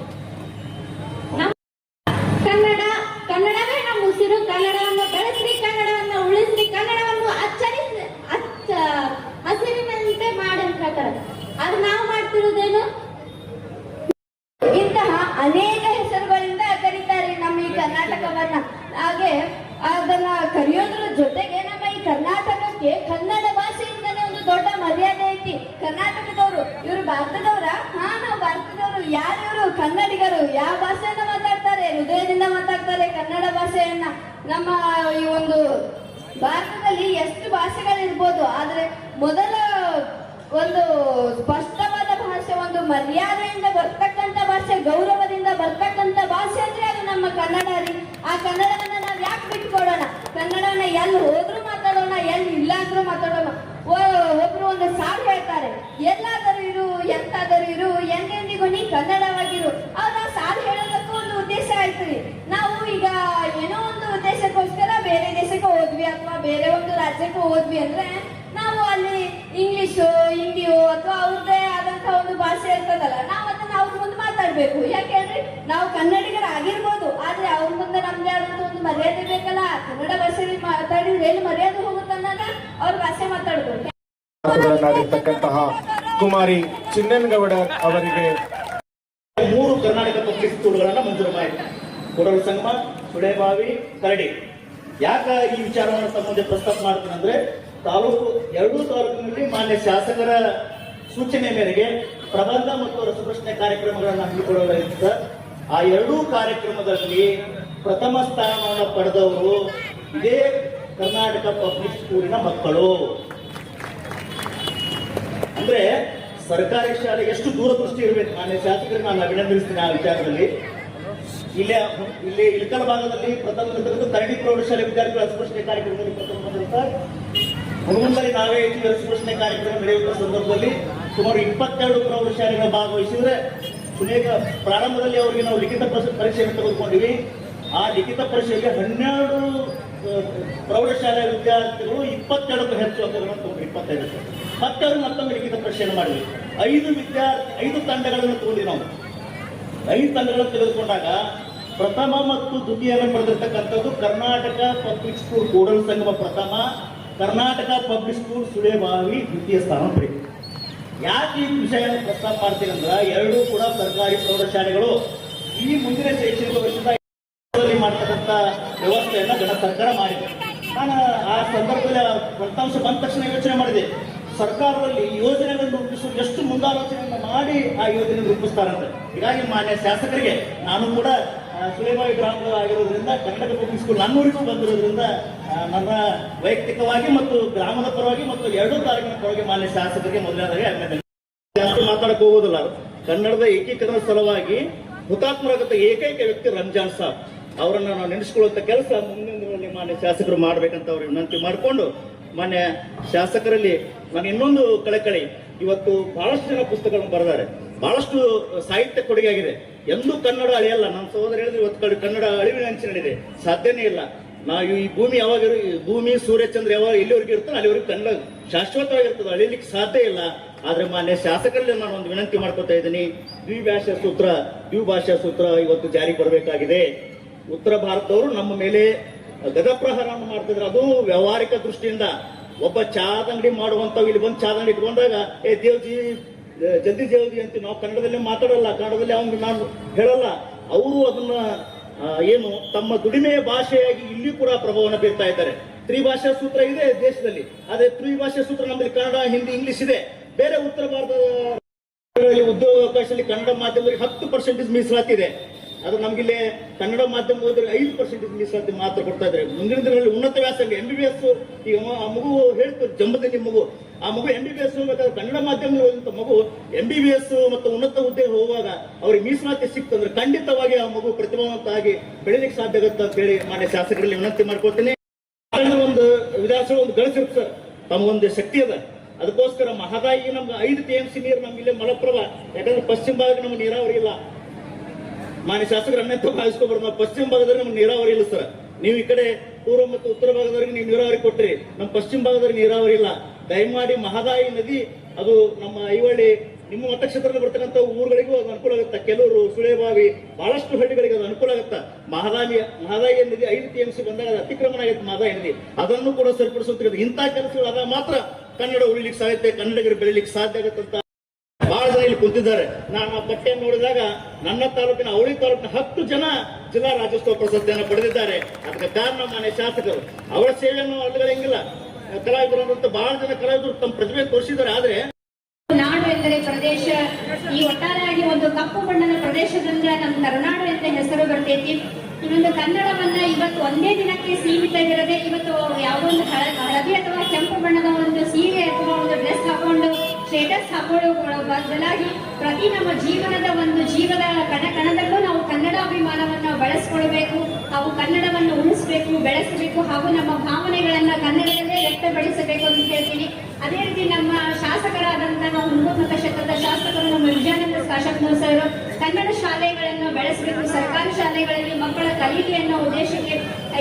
ಹೇಳ್ತಾರೆ. ಆದ್ರೆ ನಾವು ಮಾಡ್ತಿರೋದೇನು? ಇಂತಹ ಅನೇಕ ಹೆಸರುಗಳಿಂದ ಕರೀತಾರೆ ನಮ್ಮ ಈ ಕರ್ನಾಟಕವನ್ನ. ಹಾಗೆ ಅದನ್ನ ಕರೆಯೋದ್ರ ಜೊತೆಗೆ ನಮ್ಮ ಈ ಕರ್ನಾಟಕಕ್ಕೆ ಕನ್ನಡ ಭಾಷೆಯಿಂದಲೇ ಒಂದು ದೊಡ್ಡ ಮರ್ಯಾದೆ ಐತಿ. ಕರ್ನಾಟಕದವರು ಇವರು ಭಾರತದವರ? ಹಾ, ನಾವು ಭಾರತದವರು. ಯಾರಿವರು? ಕನ್ನಡಿಗರು. ಯಾವ ಭಾಷೆಯನ್ನ ಮಾತಾಡ್ತಾರೆ? ಹೃದಯದಿಂದ ಮಾತಾಡ್ತಾರೆ ಕನ್ನಡ ಭಾಷೆಯನ್ನ. ನಮ್ಮ ಈ ಒಂದು ಭಾರತದಲ್ಲಿ ಎಷ್ಟು ಭಾಷೆಗಳಿರ್ಬೋದು, ಆದ್ರೆ ಮೊದಲ ಒಂದು ಸ್ಪಷ್ಟವಾದ ಭಾಷೆ, ಒಂದು ಮರ್ಯಾದೆಯಿಂದ ಬರ್ತಕ್ಕಂಥ ಭಾಷೆ, ಗೌರವದಿಂದ ಬರ್ತಕ್ಕಂಥ ಭಾಷೆ ಅಂದ್ರೆ ಅದು ನಮ್ಮ ಕನ್ನಡ ರೀ. ಆ ಕನ್ನಡವನ್ನ ನಾವ್ ಯಾಕೆ ಬಿಟ್ಕೊಡೋಣ? ಕನ್ನಡವನ್ನ ಎಲ್ಲಿ ಹೋದ್ರೂ ಮಾತಾಡೋಣ, ಎಲ್ಲಿ ಇಲ್ಲ ಅಂದ್ರೂ ಮಾತಾಡೋಣ. ಒಬ್ರು ಒಂದು ಸಾಲು ಹೇಳ್ತಾರೆ, ಎಲ್ಲಾದರೂ ಇರು, ಎಂತಾದರೂ ಇರು, ಎಂದೆಂದಿಗೂ ನೀ ಕನ್ನಡವಾಗಿರು. ಅವ್ರ ಆ ಸಾಲು ಹೇಳೋದಕ್ಕೂ ಒಂದು ಉದ್ದೇಶ ಆಯ್ತು. ನಾವು ಈಗ ಏನೋ ಒಂದು ಉದ್ದೇಶಕ್ಕೋಸ್ಕರ ಬೇರೆ ದೇಶಕ್ಕೆ ಹೋದ್ವಿ ಅಥವಾ ಬೇರೆ ಒಂದು ರಾಜ್ಯಕ್ಕೆ ಹೋದ್ವಿ ಅಂದ್ರೆ ನಾವು ಅಲ್ಲಿ ಇಂಗ್ಲಿಷು, ಹಿಂದಿಯೋ ಅಥವಾ ಅವ್ರದ್ದೇ ಆದಂತ ಒಂದು ಭಾಷೆ ಇರ್ತದಲ್ಲ, ನಾವು ಅದನ್ನ ಅವ್ರ ಮುಂದೆ ಮಾತಾಡ್ಬೇಕು. ಯಾಕೆಂದ್ರೆ ನಾವು ಕನ್ನಡಿಗರಾಗಿರ್ಬೋದು, ಆದ್ರೆ ಅವ್ರ ಮುಂದೆ ನಮ್ದೇ ಆದಂತ ಒಂದು ಮರ್ಯಾದೆ ಬೇಕಲ್ಲ. ಕನ್ನಡ ಭಾಷೆಯಲ್ಲಿ ಮಾತಾಡಿದ್ರೆ ಎಲ್ಲಿ ಮರ್ಯಾದೆ ಹೋಗುತ್ತನ್ನಾಗ ಅವ್ರ ಭಾಷೆ ಮಾತಾಡ್ಬೇಕು. ಮಾತುಗಳನ್ನಾಡಿರ್ತಕ್ಕಂತಹ ಕುಮಾರಿ ಚಿನ್ನನಗೌಡ ಅವರಿಗೆ 3 ಕರ್ನಾಟಕ ಪಬ್ಲಿಕ್ ಸ್ಕೂಲ್ಗಳನ್ನ ಮಂಜೂರು ಮಾಡಿದೆ. ಕೂಡಲ ಸಂಗಮ, ಸುಳೆಬಾವಿ, ಕರಡಿ. ಯಾಕ ಈ ವಿಚಾರವನ್ನು ತಮ್ಮ ಮುಂದೆ ಪ್ರಸ್ತಾಪ ಮಾಡ್ತೀನಿ ಅಂದ್ರೆ, ಎರಡೂ ತಾಲೂಕಿನಲ್ಲಿ ಮಾನ್ಯ ಶಾಸಕರ ಸೂಚನೆ ಮೇರೆಗೆ ಪ್ರಬಂಧ ಮತ್ತು ರಸಪ್ರಶ್ನೆ ಕಾರ್ಯಕ್ರಮಗಳನ್ನು ಹಮ್ಮಿಕೊಳ್ಳಲಾಗಿತ್ತು. ಆ ಎರಡೂ ಕಾರ್ಯಕ್ರಮದಲ್ಲಿ ಪ್ರಥಮ ಸ್ಥಾನವನ್ನು ಪಡೆದವರು ಇದೇ ಕರ್ನಾಟಕ ಪಬ್ಲಿಕ್ ಸ್ಕೂಲಿನ ಮಕ್ಕಳು. ಅಂದ್ರೆ ಸರ್ಕಾರಿ ಶಾಲೆ ಎಷ್ಟು ದೂರದೃಷ್ಟಿ ಇರಬೇಕು. ಮಾನ್ಯ ಶಾಸಕರಿಗೆ ನಾನು ಅಭಿನಂದಿಸ್ತೀನಿ ಆ ವಿಚಾರದಲ್ಲಿ. ಇಲ್ಲಿ ಇಳಕಲ್ ಭಾಗದಲ್ಲಿ ಪ್ರಥಮ ಕರಡಿ ಪ್ರೌಢಶಾಲೆ ವಿದ್ಯಾರ್ಥಿಗಳ ರಸಪ್ರಶ್ನೆ ಕಾರ್ಯಕ್ರಮದಲ್ಲಿ ಪ್ರಥಮ ಬಂದಂತ ಹುಡುಗಂದಲ್ಲಿ ನಾವೇ ರಸಪ್ರಶ್ನೆ ಕಾರ್ಯಕ್ರಮ ನಡೆಯುವ ಸಂದರ್ಭದಲ್ಲಿ ಸುಮಾರು 22 ಪ್ರೌಢಶಾಲೆಗಳ ಭಾಗವಹಿಸಿದ್ರೆ, ಸುನೇಕ ಪ್ರಾರಂಭದಲ್ಲಿ ಅವರಿಗೆ ನಾವು ಲಿಖಿತ ಪರೀಕ್ಷೆಯನ್ನು ತೆಗೆದುಕೊಂಡಿವಿ. ಆ ಲಿಖಿತ ಪರೀಕ್ಷೆಗೆ 12 ಪ್ರೌಢಶಾಲೆ ವಿದ್ಯಾರ್ಥಿಗಳು 22ಕ್ಕೂ ಹೆಚ್ಚು ಅಂಕಗಳನ್ನು ತಗೊಂಡ್ರು, 25. ಮತ್ತೆ ಅವರು ಮತ್ತೊಮ್ಮೆ ಲಿಖಿತ ಪರೀಕ್ಷೆಯನ್ನು ಮಾಡಿದ್ವಿ. 5 ತಂಡಗಳನ್ನು ತಗೊಂಡ್ವಿ ನಾವು. 5 ತಂಡಗಳನ್ನು ತೆಗೆದುಕೊಂಡಾಗ ಪ್ರಥಮ ಮತ್ತು ದ್ವಿತೀಯವನ್ನು ಪಡೆದಿರ್ತಕ್ಕಂಥದ್ದು ಕರ್ನಾಟಕ ಪಬ್ಲಿಕ್ ಸ್ಕೂಲ್ ಕೂಡಲ ಸಂಗಮ ಪ್ರಥಮ, ಕರ್ನಾಟಕ ಪಬ್ಲಿಕ್ ಸ್ಕೂಲ್ ಸುಳೆಬಾವಿ ದ್ವಿತೀಯ ಸ್ಥಾನ ಪಡೆಯಿತು. ಯಾಕೆ ಈ ವಿಷಯವನ್ನು ಪ್ರಸ್ತಾಪ ಮಾಡ್ತೀನಿ ಅಂದ್ರೆ, ಎರಡೂ ಕೂಡ ಸರ್ಕಾರಿ ಪ್ರೌಢಶಾಲೆಗಳು ಈ ಮುಂದಿನ ಶೈಕ್ಷಣಿಕ ವರ್ಷದ ಮಾಡ್ತಕ್ಕಂಥ ವ್ಯವಸ್ಥೆಯನ್ನ ಗಣ ಸರ್ಕಾರ ಮಾಡಿದೆ. ನಾನು ಆ ಸಂದರ್ಭದಲ್ಲಿ ಫಲಿತಾಂಶ ಬಂದ ತಕ್ಷಣ ಯೋಚನೆ ಮಾಡಿದೆ, ಸರ್ಕಾರದಲ್ಲಿ ಯೋಜನೆಗಳನ್ನು ರೂಪಿಸುವುದು ಎಷ್ಟು ಮುಂದಾಲೋಚನೆಯನ್ನು ಮಾಡಿ ಆ ಯೋಜನೆ ರೂಪಿಸ್ತಾರಂತ. ಹೀಗಾಗಿ ಮಾನ್ಯ ಶಾಸಕರಿಗೆ ನಾನು ಕೂಡ ಸುಳೆಬಾವಿ ಗ್ರಾಮದ ಆಗಿರೋದ್ರಿಂದ ಕರ್ನಾಟಕ ಪಬ್ಲಿಕ್ ಸ್ಕೂಲ್ ನನ್ನೂರಿಗೂ ಬಂದಿರೋದ್ರಿಂದ ನನ್ನ ವೈಯಕ್ತಿಕವಾಗಿ ಮತ್ತು ಗ್ರಾಮದ ಪರವಾಗಿ ಮತ್ತು ಎರಡೂ ತಾಲೂಕಿನ ಪರವಾಗಿ ಮಾನ್ಯ ಶಾಸಕರಿಗೆ ಮೊದಲನೇದಾಗಿ ಅಭಿನಂದನೆ. ಜಾಸ್ತಿ ಮಾತಾಡಕ್ಕೆ ಹೋಗೋದಿಲ್ಲ. ಕನ್ನಡದ ಏಕೀಕರಣದ ಸಲುವಾಗಿ ಹುತಾತ್ಮರಾಗತ್ತ ಏಕೈಕ ವ್ಯಕ್ತಿ ರಂಜಾನ್ ಸಾಬ್ ಅವರನ್ನ ನಾವು ನೆನೆಸ್ಕೊಳ್ಳುವಂತ ಕೆಲಸ ಮುಂದಿನ ದಿನಗಳಲ್ಲಿ ಮಾನ್ಯ ಶಾಸಕರು ಮಾಡ್ಬೇಕಂತ ಅವ್ರಿಗೆ ವಿನಂತಿ ಮಾಡಿಕೊಂಡು, ಮಾನ್ಯ ಶಾಸಕರಲ್ಲಿ ನಾನು ಇನ್ನೊಂದು ಕಳಕಳಿ, ಇವತ್ತು ಬಹಳಷ್ಟು ಜನ ಪುಸ್ತಕಗಳನ್ನು ಬರೆದಾರೆ, ಬಹಳಷ್ಟು ಸಾಹಿತ್ಯ ಕೊಡುಗೆ ಆಗಿದೆ. ಎಂದೂ ಕನ್ನಡ ಅಳಿಯಲ್ಲ. ನನ್ನ ಸಹೋದರ ಹೇಳಿದ್ರೆ ಇವತ್ತು ಕನ್ನಡ ಅಳಿವಿನ ಅಂಚಿನಲ್ಲಿದೆ, ಸಾಧ್ಯನೇ ಇಲ್ಲ. ನಾವು ಈ ಭೂಮಿ ಯಾವಾಗ ಭೂಮಿ ಸೂರ್ಯಚಂದ್ರ ಯಾವಾಗ ಎಲ್ಲಿವರೆಗೂ ಇರ್ತಾನೆ ಅಲ್ಲಿವರೆಗೂ ಕನ್ನಡ ಶಾಶ್ವತವಾಗಿರ್ತದೆ, ಅಳಿಲಿಕ್ಕೆ ಸಾಧ್ಯ ಇಲ್ಲ. ಆದ್ರೆ ಮಾನ್ಯ ಶಾಸಕರಲ್ಲಿ ನಾನು ಒಂದು ವಿನಂತಿ ಮಾಡ್ಕೊತಾ ಇದ್ದೀನಿ, ದ್ವಿಭಾಷಾ ಸೂತ್ರ ಇವತ್ತು ಜಾರಿಗೆ ಬರಬೇಕಾಗಿದೆ. ಉತ್ತರ ಭಾರತದವರು ನಮ್ಮ ಮೇಲೆ ಗದಪ್ರಹಾರವನ್ನು ಮಾಡ್ತಿದ್ರು, ಅದು ವ್ಯವಹಾರಿಕ ದೃಷ್ಟಿಯಿಂದ. ಒಬ್ಬ ಚಾದ ಅಂಗಡಿ ಮಾಡುವಂತ ಇಲ್ಲಿ ಬಂದು ಚಾದ ಅಂಗಡಿ ಇಟ್ಕೊಂಡಾಗ ದೇವ್ಜಿ ಜಲ್ದಿ ಜಲ್ದಿ ಅಂತ ನಾವು ಕನ್ನಡದಲ್ಲಿ ಮಾತಾಡಲ್ಲ, ಕನ್ನಡದಲ್ಲಿ ಅವ್ನು ನಾನು ಹೇಳಲ್ಲ. ಅವರು ಅದನ್ನ ಏನು ತಮ್ಮ ದುಡಿಮೆಯ ಭಾಷೆಯಾಗಿ ಇಲ್ಲಿ ಕೂಡ ಪ್ರಭಾವವನ್ನು ಬೀರ್ತಾ ಇದ್ದಾರೆ. ತ್ರಿಭಾಷಾ ಸೂತ್ರ ಇದೆ ದೇಶದಲ್ಲಿ, ಅದೇ ತ್ರಿಭಾಷಾ ಸೂತ್ರ ನಮ್ಮಲ್ಲಿ ಕನ್ನಡ, ಹಿಂದಿ, ಇಂಗ್ಲಿಷ್ ಇದೆ. ಬೇರೆ ಉತ್ತರ ಭಾರತದ ಉದ್ಯೋಗಾವಕಾಶದಲ್ಲಿ ಕನ್ನಡ ಮಾಧ್ಯಮದಲ್ಲಿ 10% ಮೀಸಲಾತಿ ಇದೆ. ಅದು ನಮ್ಗಿಲ್ಲಿ ಕನ್ನಡ ಮಾಧ್ಯಮ ಹೋದ್ರೆ 5% ಮೀಸಲಾತಿ ಮಾತ್ರ ಕೊಡ್ತಾ ಇದ್ದಾರೆ. ಮುಂದಿನ ದಿನಗಳಲ್ಲಿ ಉನ್ನತ ವ್ಯಾಸಂಗ MBBS, ಈಗ ಆ ಮಗು ಹೇಳ್ತಾರೆ ಜಂಬದಲ್ಲಿ ಮಗು, ಆ ಮಗು MBBS ಹೋಗ್ಬೇಕಾದ್ರೆ ಕನ್ನಡ ಮಾಧ್ಯಮದಲ್ಲಿ ಹೋದಂತ ಮಗು MBBS ಮತ್ತು ಉನ್ನತ ಹುದ್ದೆಗೆ ಹೋಗುವಾಗ ಅವ್ರಿಗೆ ಮೀಸಲಾತಿ ಸಿಕ್ತಂದ್ರೆ ಖಂಡಿತವಾಗಿ ಆ ಮಗು ಪ್ರತಿಭಾವಂತ ಆಗಿ ಬೆಳಿಲಿಕ್ಕೆ ಸಾಧ್ಯ ಆಗುತ್ತೆ ಅಂತ ಹೇಳಿ ಮಾನ್ಯ ಶಾಸಕರಲ್ಲಿ ವಿನಂತಿ ಮಾಡ್ಕೊಳ್ತೇನೆ. ಒಂದು ವಿಧಾನಸಭೆ ಒಂದು ಗಳಿಸಿರುತ್ತೆ ಸರ್, ತಮಗೊಂದು ಶಕ್ತಿ ಅದ. ಅದಕ್ಕೋಸ್ಕರ ಮಹದಾಯಿ ನಮ್ಗೆ 5 TMC ನೀರು ನಮ್ಗಿಲ್ಲೇ ಮಲಪ್ರಭಾ, ಯಾಕಂದ್ರೆ ಪಶ್ಚಿಮ ಭಾಗಕ್ಕೆ ನಮ್ಗೆ ನೀರಾವರಿ ಇಲ್ಲ. ಮಾನ್ಯ ಶಾಸಕರು ಅನ್ಯತ ಭಾವಿಸ್ಕೊಬಾರ್ದು, ನಾವು ಪಶ್ಚಿಮ ಭಾಗದಲ್ಲಿ ನಮ್ಗೆ ನೀರಾವರಿ ಇಲ್ಲ ಸರ್. ನೀವು ಈ ಕಡೆ ಪೂರ್ವ ಮತ್ತು ಉತ್ತರ ಭಾಗದವರಿಗೆ ನೀವು ನೀರಾವರಿ ಕೊಟ್ರಿ, ನಮ್ಮ ಪಶ್ಚಿಮ ಭಾಗದವರಿಗೆ ನೀರಾವರಿ ಇಲ್ಲ. ದಯಮಾಡಿ ಮಹದಾಯಿ ನದಿ ಅದು ನಮ್ಮ ಐವಳ್ಳಿ ನಿಮ್ಮ ಮತಕ್ಷೇತ್ರದಲ್ಲಿ ಬರ್ತಕ್ಕಂಥ ಊರುಗಳಿಗೂ ಅದು ಅನುಕೂಲ ಆಗುತ್ತೆ. ಕೆಲವರು ಸುಳೆಬಾವಿ ಬಹಳಷ್ಟು ಹಳ್ಳಿಗಳಿಗೆ ಅದು ಅನುಕೂಲ ಆಗುತ್ತೆ. ಮಹದಾಯಿ ನದಿ 5 TMC ಬಂದಾಗ ಅದು ಅತಿಕ್ರಮಣ ಆಗುತ್ತೆ. ಮಹದಾಯಿ ನದಿ ಅದನ್ನು ಕೂಡ ಸರಿಪಡಿಸುತ್ತಿರೋದು. ಇಂಥ ಕೆಲಸಗಳು ಅದ ಮಾತ್ರ ಕನ್ನಡ ಉಳಿಲಿಕ್ಕೆ ಸಾಧ್ಯ, ಕನ್ನಡಿಗರು ಬೆಳಿಲಿಕ್ಕೆ ಸಾಧ್ಯ ಆಗುತ್ತಂತ ಬಹಳ ಜನ ಇಲ್ಲಿ ಕುಂತಿದ್ದಾರೆ. ನಾನು ಆ ಪಟ್ಟಿಯನ್ನು ನೋಡಿದಾಗ ನನ್ನ ತಾಲೂಕಿನ ಅವಳಿ ತಾಲೂಕಿನ 10 ಜನ ಜಿಲ್ಲಾ ರಾಜ್ಯೋತ್ಸವ ಪ್ರಶಸ್ತಿಯನ್ನು ಪಡೆದಿದ್ದಾರೆ. ಅದಕ್ಕೆ ಕಾರಣ ಮಾನ್ಯ ಶಾಸಕರು. ಅವರ ಸೇವೆಯನ್ನು ಅಲ್ಲಗಳೆಂಗಿಲ್ಲ. ಕಲಾವಿದರು ಅಂತ ಬಹಳ ಜನ ಕಲಾವಿದರು ತಮ್ಮ ಪ್ರತಿಭೆ ತೋರಿಸಿದ್ದಾರೆ. ಆದ್ರೆ ನಾಡು ಎಂದರೆ ಪ್ರದೇಶ, ಈ ಒಟ್ಟಾರೆಯಾಗಿ ಒಂದು ಕಪ್ಪು ಬಣ್ಣದ ಪ್ರದೇಶದಿಂದ ನಮ್ಮ ಕರುನಾಡು ಅಂತ ಹೆಸರು ಬರ್ತೈತಿ. ಇನ್ನೊಂದು ಕನ್ನಡವನ್ನ ಇವತ್ತು ಒಂದೇ ದಿನಕ್ಕೆ ಸೀಮಿತ ಇರದೆ, ಇವತ್ತು ಯಾವುದೋ ಒಂದು ಹಳದಿ ಅಥವಾ ಕೆಂಪು ಬಣ್ಣದ ಒಂದು ಸೀರೆ ಅಥವಾ ಒಂದು ಡ್ರೆಸ್ ಹಾಕೊಂಡು ಸ್ಟೇಟಸ್ ಹಾಕೊಳ್ಳುವ ಬದಲಾಗಿ ಪ್ರತಿ ನಮ್ಮ ಜೀವದ ಕಣದಲ್ಲೂ ನಾವು ಕನ್ನಡಾಭಿಮಾನವನ್ನು ಬೆಳೆಸ್ಕೊಳ್ಬೇಕು, ಹಾಗೂ ಕನ್ನಡವನ್ನು ಉಳಿಸಬೇಕು, ಬೆಳೆಸಬೇಕು, ಹಾಗೂ ನಮ್ಮ ಭಾವನೆಗಳನ್ನ ಕನ್ನಡದಲ್ಲೇ ವ್ಯಕ್ತಪಡಿಸಬೇಕು ಅಂತ ಹೇಳ್ತೀನಿ. ಅದೇ ರೀತಿ ನಮ್ಮ ಶಾಸಕರಾದಂತಹ ಹುಣಗುಂದ ಕ್ಷೇತ್ರದ ಶಾಸಕರು ನಮ್ಮ ವಿಜಯಾನಂದ ಕಾಶಪ್ಪನವರು ಸರ್ ಕನ್ನಡ ಶಾಲೆಗಳನ್ನು ಬೆಳೆಸಬೇಕು, ಸರ್ಕಾರಿ ಶಾಲೆಗಳಲ್ಲಿ ಮಕ್ಕಳ ಕಲಿಕೆ ಅನ್ನೋ ಉದ್ದೇಶಕ್ಕೆ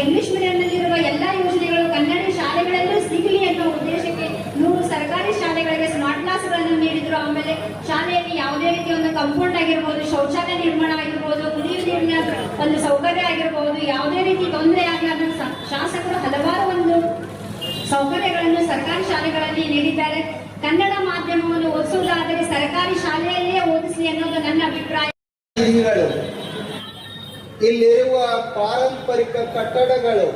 ಇಂಗ್ಲಿಷ್ ಮೀಡಿಯಂನಲ್ಲಿರುವ ಎಲ್ಲಾ ಯೋಜನೆಗಳು ಕನ್ನಡ ಶಾಲೆಗಳಲ್ಲೂ ಸಿಗಲಿ ಅನ್ನೋ ಉದ್ದೇಶಕ್ಕೆ 100 ಸರ್ಕಾರಿ ಶಾಲೆಗಳಿಗೆ ಸ್ಮಾರ್ಟ್ ಕ್ಲಾಸ್ಗಳನ್ನು ನೀಡಿದ್ರು. ಆಮೇಲೆ ಶಾಲೆಯಲ್ಲಿ ಯಾವುದೇ ರೀತಿ ಒಂದು ಕಂಪೌಂಡ್ ಆಗಿರ್ಬೋದು, ಶೌಚಾಲಯ ನಿರ್ಮಾಣ ಆಗಿರ್ಬೋದು, ಕುಡಿಯುವ ನೀರಿನ ಒಂದು ಸೌಕರ್ಯ ಆಗಿರ್ಬೋದು, ಯಾವುದೇ ರೀತಿ ತೊಂದರೆ ಆಗಲಾರ್ದ ಶಾಸಕರು ಹಲವಾರು ಒಂದು ಸೌಕರ್ಯಗಳನ್ನು ಸರ್ಕಾರಿ ಶಾಲೆಗಳಲ್ಲಿ ನೀಡಿದ್ದಾರೆ. ಕನ್ನಡ ಮಾಧ್ಯಮವನ್ನು ಓದಿಸುವುದಾದರೆ ಸರ್ಕಾರಿ ಶಾಲೆಯಲ್ಲೇ ಓದಿಸಲಿ ಅನ್ನೋದು ನನ್ನ ಅಭಿಪ್ರಾಯ. ಇಲ್ಲಿರುವ ಪಾರಂಪರಿಕ ಕಟ್ಟಡಗಳು,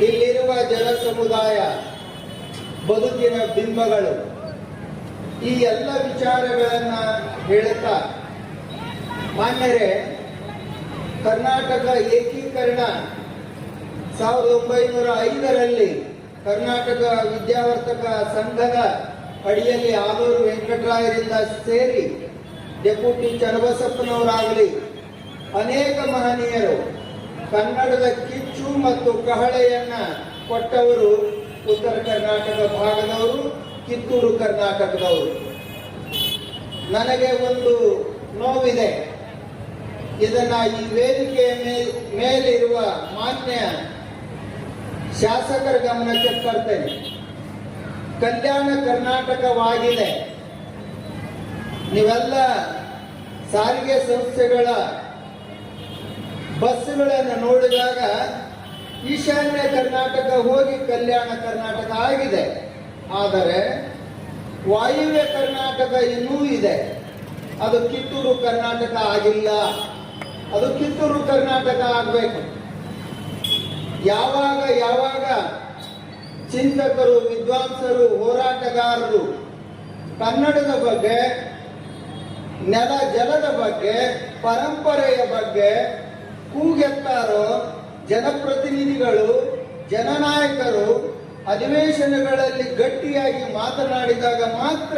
ಇಲ್ಲಿರುವ ಜನ ಸಮುದಾಯ, ಬದುಕಿನ ಬಿಂಬಗಳು, ಈ ಎಲ್ಲ ವಿಚಾರಗಳನ್ನ ಹೇಳುತ್ತಾ ಮಾನ್ಯರೇ, ಕರ್ನಾಟಕ ಏಕೀಕರಣ 1905ರಲ್ಲಿ ಕರ್ನಾಟಕ ವಿದ್ಯಾವರ್ತಕ ಸಂಘದ ಅಡಿಯಲ್ಲಿ ಆಲೂರು ವೆಂಕಟರಾಯರಿಂದ ಸೇರಿ ಡೆಪ್ಯೂಟಿ ಚನ್ನಬಸಪ್ಪನವರಾಗಲಿ ಅನೇಕ ಮಹನೀಯರು ಕನ್ನಡದ ಕಿಚ್ಚು ಮತ್ತು ಕಹಳೆಯನ್ನ ಕೊಟ್ಟವರು ಉತ್ತರ ಕರ್ನಾಟಕ ಭಾಗದವರು, ಕಿತ್ತೂರು ಕರ್ನಾಟಕದವರು. ನನಗೆ ಒಂದು ನೋವಿದೆ. ಇದನ್ನ ಈ ವೇದಿಕೆಯ ಮೇಲಿರುವ ಮಾನ್ಯ ಶಾಸಕರ ಗಮನಕ್ಕೆ ತರ್ತೇನೆ. ಕಲ್ಯಾಣ ಕರ್ನಾಟಕವಾಗಿದೆ. ನೀವೆಲ್ಲ ಸಾರಿಗೆ ಸಂಸ್ಥೆಗಳ ಬಸ್ಸುಗಳನ್ನು ನೋಡಿದಾಗ ಈಶಾನ್ಯ ಕರ್ನಾಟಕ ಹೋಗಿ ಕಲ್ಯಾಣ ಕರ್ನಾಟಕ ಆಗಿದೆ. ಆದರೆ ವಾಯುವ್ಯ ಕರ್ನಾಟಕ ಇನ್ನೂ ಇದೆ. ಅದು ಕಿತ್ತೂರು ಕರ್ನಾಟಕ ಆಗಿಲ್ಲ. ಅದು ಕಿತ್ತೂರು ಕರ್ನಾಟಕ ಆಗಬೇಕು. ಯಾವಾಗ ಚಿಂತಕರು, ವಿದ್ವಾಂಸರು, ಹೋರಾಟಗಾರರು ಕನ್ನಡದ ಬಗ್ಗೆ, ನೆಲ ಜಲದ ಬಗ್ಗೆ, ಪರಂಪರೆಯ ಬಗ್ಗೆ ಕೂಗೆತ್ತಾರೋ, ಜನಪ್ರತಿನಿಧಿಗಳು, ಜನನಾಯಕರು ಅಧಿವೇಶನಗಳಲ್ಲಿ ಗಟ್ಟಿಯಾಗಿ ಮಾತನಾಡಿದಾಗ ಮಾತ್ರ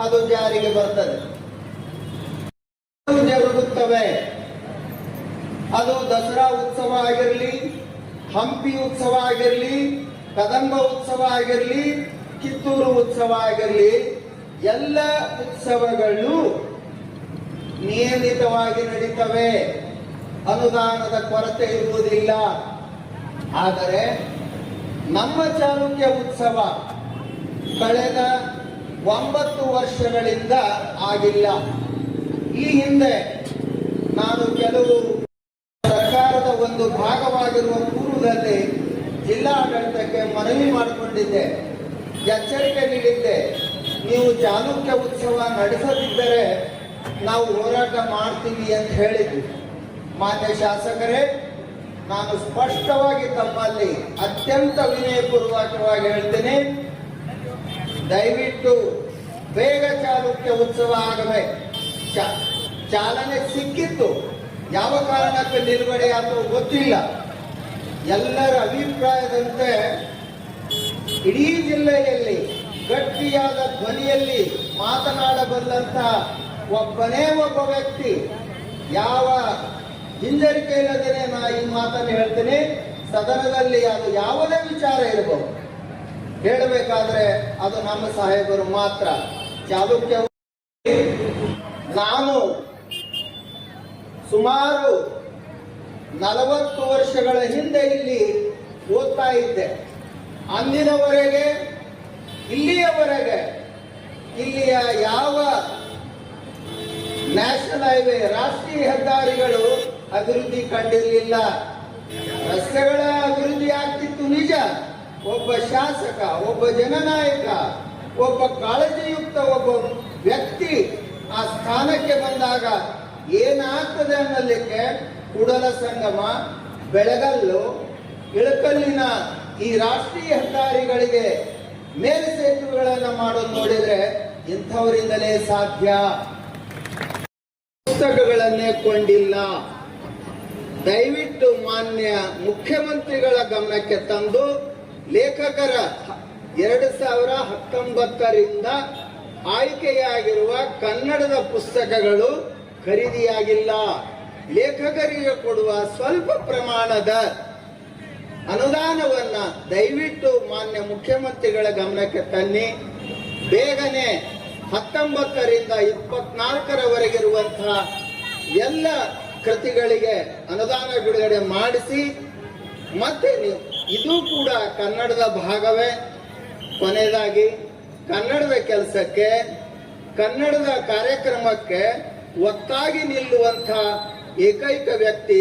ಅದು ಜಾರಿಗೆ ಬರ್ತದೆ, ಜರುಗುತ್ತವೆ. ಅದು ದಸರಾ ಉತ್ಸವ ಆಗಿರಲಿ, ಹಂಪಿ ಉತ್ಸವ ಆಗಿರಲಿ, ಕದಂಬ ಉತ್ಸವ ಆಗಿರಲಿ, ಕಿತ್ತೂರು ಉತ್ಸವ ಆಗಿರಲಿ, ಎಲ್ಲ ಉತ್ಸವಗಳು ನಿಯಮಿತವಾಗಿ ನಡೀತವೆ. ಅನುದಾನದ ಕೊರತೆ ಇರುವುದಿಲ್ಲ. ಆದರೆ ನಮ್ಮ ಚಾಲುಕ್ಯ ಉತ್ಸವ ಕಳೆದ 9 ವರ್ಷಗಳಿಂದ ಆಗಿಲ್ಲ. ಈ ಹಿಂದೆ ನಾನು ಕೆಲವು ಸರ್ಕಾರದ ಒಂದು ಭಾಗವಾಗಿರುವ ಪೂರ್ವದಲ್ಲಿ ಜಿಲ್ಲಾಡಳಿತಕ್ಕೆ ಮನವಿ ಮಾಡಿಕೊಂಡಿದ್ದೆ, ಎಚ್ಚರಿಕೆ ನೀಡಿದ್ದೆ. ನೀವು ಚಾಲುಕ್ಯ ಉತ್ಸವ ನಡೆಸದಿದ್ದರೆ ನಾವು ಹೋರಾಟ ಮಾಡ್ತೀವಿ ಅಂತ ಹೇಳಿದ್ವಿ. ಮಾನ್ಯ ಶಾಸಕರೇ, ನಾನು ಸ್ಪಷ್ಟವಾಗಿ ತಮ್ಮಲ್ಲಿ ಅತ್ಯಂತ ವಿನಯಪೂರ್ವಕವಾಗಿ ಹೇಳ್ತೇನೆ, ದಯವಿಟ್ಟು ಬೇಗ ಚಾಲುಕ್ಯ ಉತ್ಸವ ಆಗಬೇಕು. ಚಾಲನೆ ಸಿಕ್ಕಿತ್ತು, ಯಾವ ಕಾರಣಕ್ಕೆ ನಿಲುಗಡೆ ಆದರೂ ಗೊತ್ತಿಲ್ಲ. ಎಲ್ಲರ ಅಭಿಪ್ರಾಯದಂತೆ ಇಡೀ ಜಿಲ್ಲೆಯಲ್ಲಿ ಗಟ್ಟಿಯಾದ ಧ್ವನಿಯಲ್ಲಿ ಮಾತನಾಡಬಲ್ಲಂತ ಒಬ್ಬನೇ ಒಬ್ಬ ವ್ಯಕ್ತಿ, ಯಾವ ಹಿಂಜರಿಕೆ ಇಲ್ಲದೇನೆ ನಾ ಈ ಮಾತನ್ನು ಹೇಳ್ತೇನೆ. ಸದನದಲ್ಲಿ ಅದು ಯಾವುದೇ ವಿಚಾರ ಇರಬಹುದು, ಹೇಳಬೇಕಾದ್ರೆ ಅದು ನಮ್ಮ ಸಾಹೇಬರು ಮಾತ್ರ. ಚಾಲುಕ್ಯ ನಾನು ಸುಮಾರು 40 ವರ್ಷಗಳ ಹಿಂದೆ ಇಲ್ಲಿ ಓದ್ತಾ ಇದ್ದೆ. ಅಂದಿನವರೆಗೆ ಇಲ್ಲಿಯವರೆಗೆ ಇಲ್ಲಿಯ ಯಾವ ನ್ಯಾಷನಲ್ ಹೈವೇ, ರಾಷ್ಟ್ರೀಯ ಹೆದ್ದಾರಿಗಳು ಅಭಿವೃದ್ಧಿ ಕಂಡಿರಲಿಲ್ಲ. ರಸ್ತೆಗಳ ಅಭಿವೃದ್ಧಿ ಆಗ್ತಿತ್ತು ನಿಜ, ಒಬ್ಬ ಶಾಸಕ, ಒಬ್ಬ ಜನನಾಯಕ, ಒಬ್ಬ ಕಾಳಜಿಯುಕ್ತ ಒಬ್ಬ ವ್ಯಕ್ತಿ ಆ ಸ್ಥಾನಕ್ಕೆ ಬಂದಾಗ ಏನಾಗ್ತದೆ ಅನ್ನಲಿಕ್ಕೆ ಕೂಡಲ ಸಂಗಮ, ಬೆಳಗಲ್ಲು, ಇಳಕಲ್ಲಿನ ಈ ರಾಷ್ಟ್ರೀಯ ಹೆದ್ದಾರಿಗಳಿಗೆ ಮೇಲ್ಸೇತುವೆಗಳನ್ನು ಮಾಡೋದು ನೋಡಿದ್ರೆ ಇಂಥವರಿಂದಲೇ ಸಾಧ್ಯ. ಪುಸ್ತಕಗಳನ್ನೇ ಕೊಂಡಿಲ್ಲ. ದಯವಿಟ್ಟು ಮಾನ್ಯ ಮುಖ್ಯಮಂತ್ರಿಗಳ ಗಮನಕ್ಕೆ ತಂದು ಲೇಖಕರ 2019ರಿಂದ ಆಯ್ಕೆಯಾಗಿರುವ ಕನ್ನಡದ ಪುಸ್ತಕಗಳು ಖರೀದಿಯಾಗಿಲ್ಲ. ಲೇಖಕರಿಗೆ ಕೊಡುವ ಸ್ವಲ್ಪ ಪ್ರಮಾಣದ ಅನುದಾನವನ್ನ ದಯವಿಟ್ಟು ಮಾನ್ಯ ಮುಖ್ಯಮಂತ್ರಿಗಳ ಗಮನಕ್ಕೆ ತನ್ನಿ. ಬೇಗನೆ 19ರಿಂದ 24ರವರೆಗಿರುವಂತಹ ಎಲ್ಲ ಕೃತಿಗಳಿಗೆ ಅನುದಾನ ಬಿಡುಗಡೆ ಮಾಡಿಸಿ. ಮತ್ತೆ ಇದು ಕೂಡ ಕನ್ನಡದ ಭಾಗವೇ. ಕೊನೆಯದಾಗಿ ಕನ್ನಡದ ಕೆಲಸಕ್ಕೆ, ಕನ್ನಡದ ಕಾರ್ಯಕ್ರಮಕ್ಕೆ ಒತ್ತಾಗಿ ನಿಲ್ಲುವಂಥ ಏಕೈಕ ವ್ಯಕ್ತಿ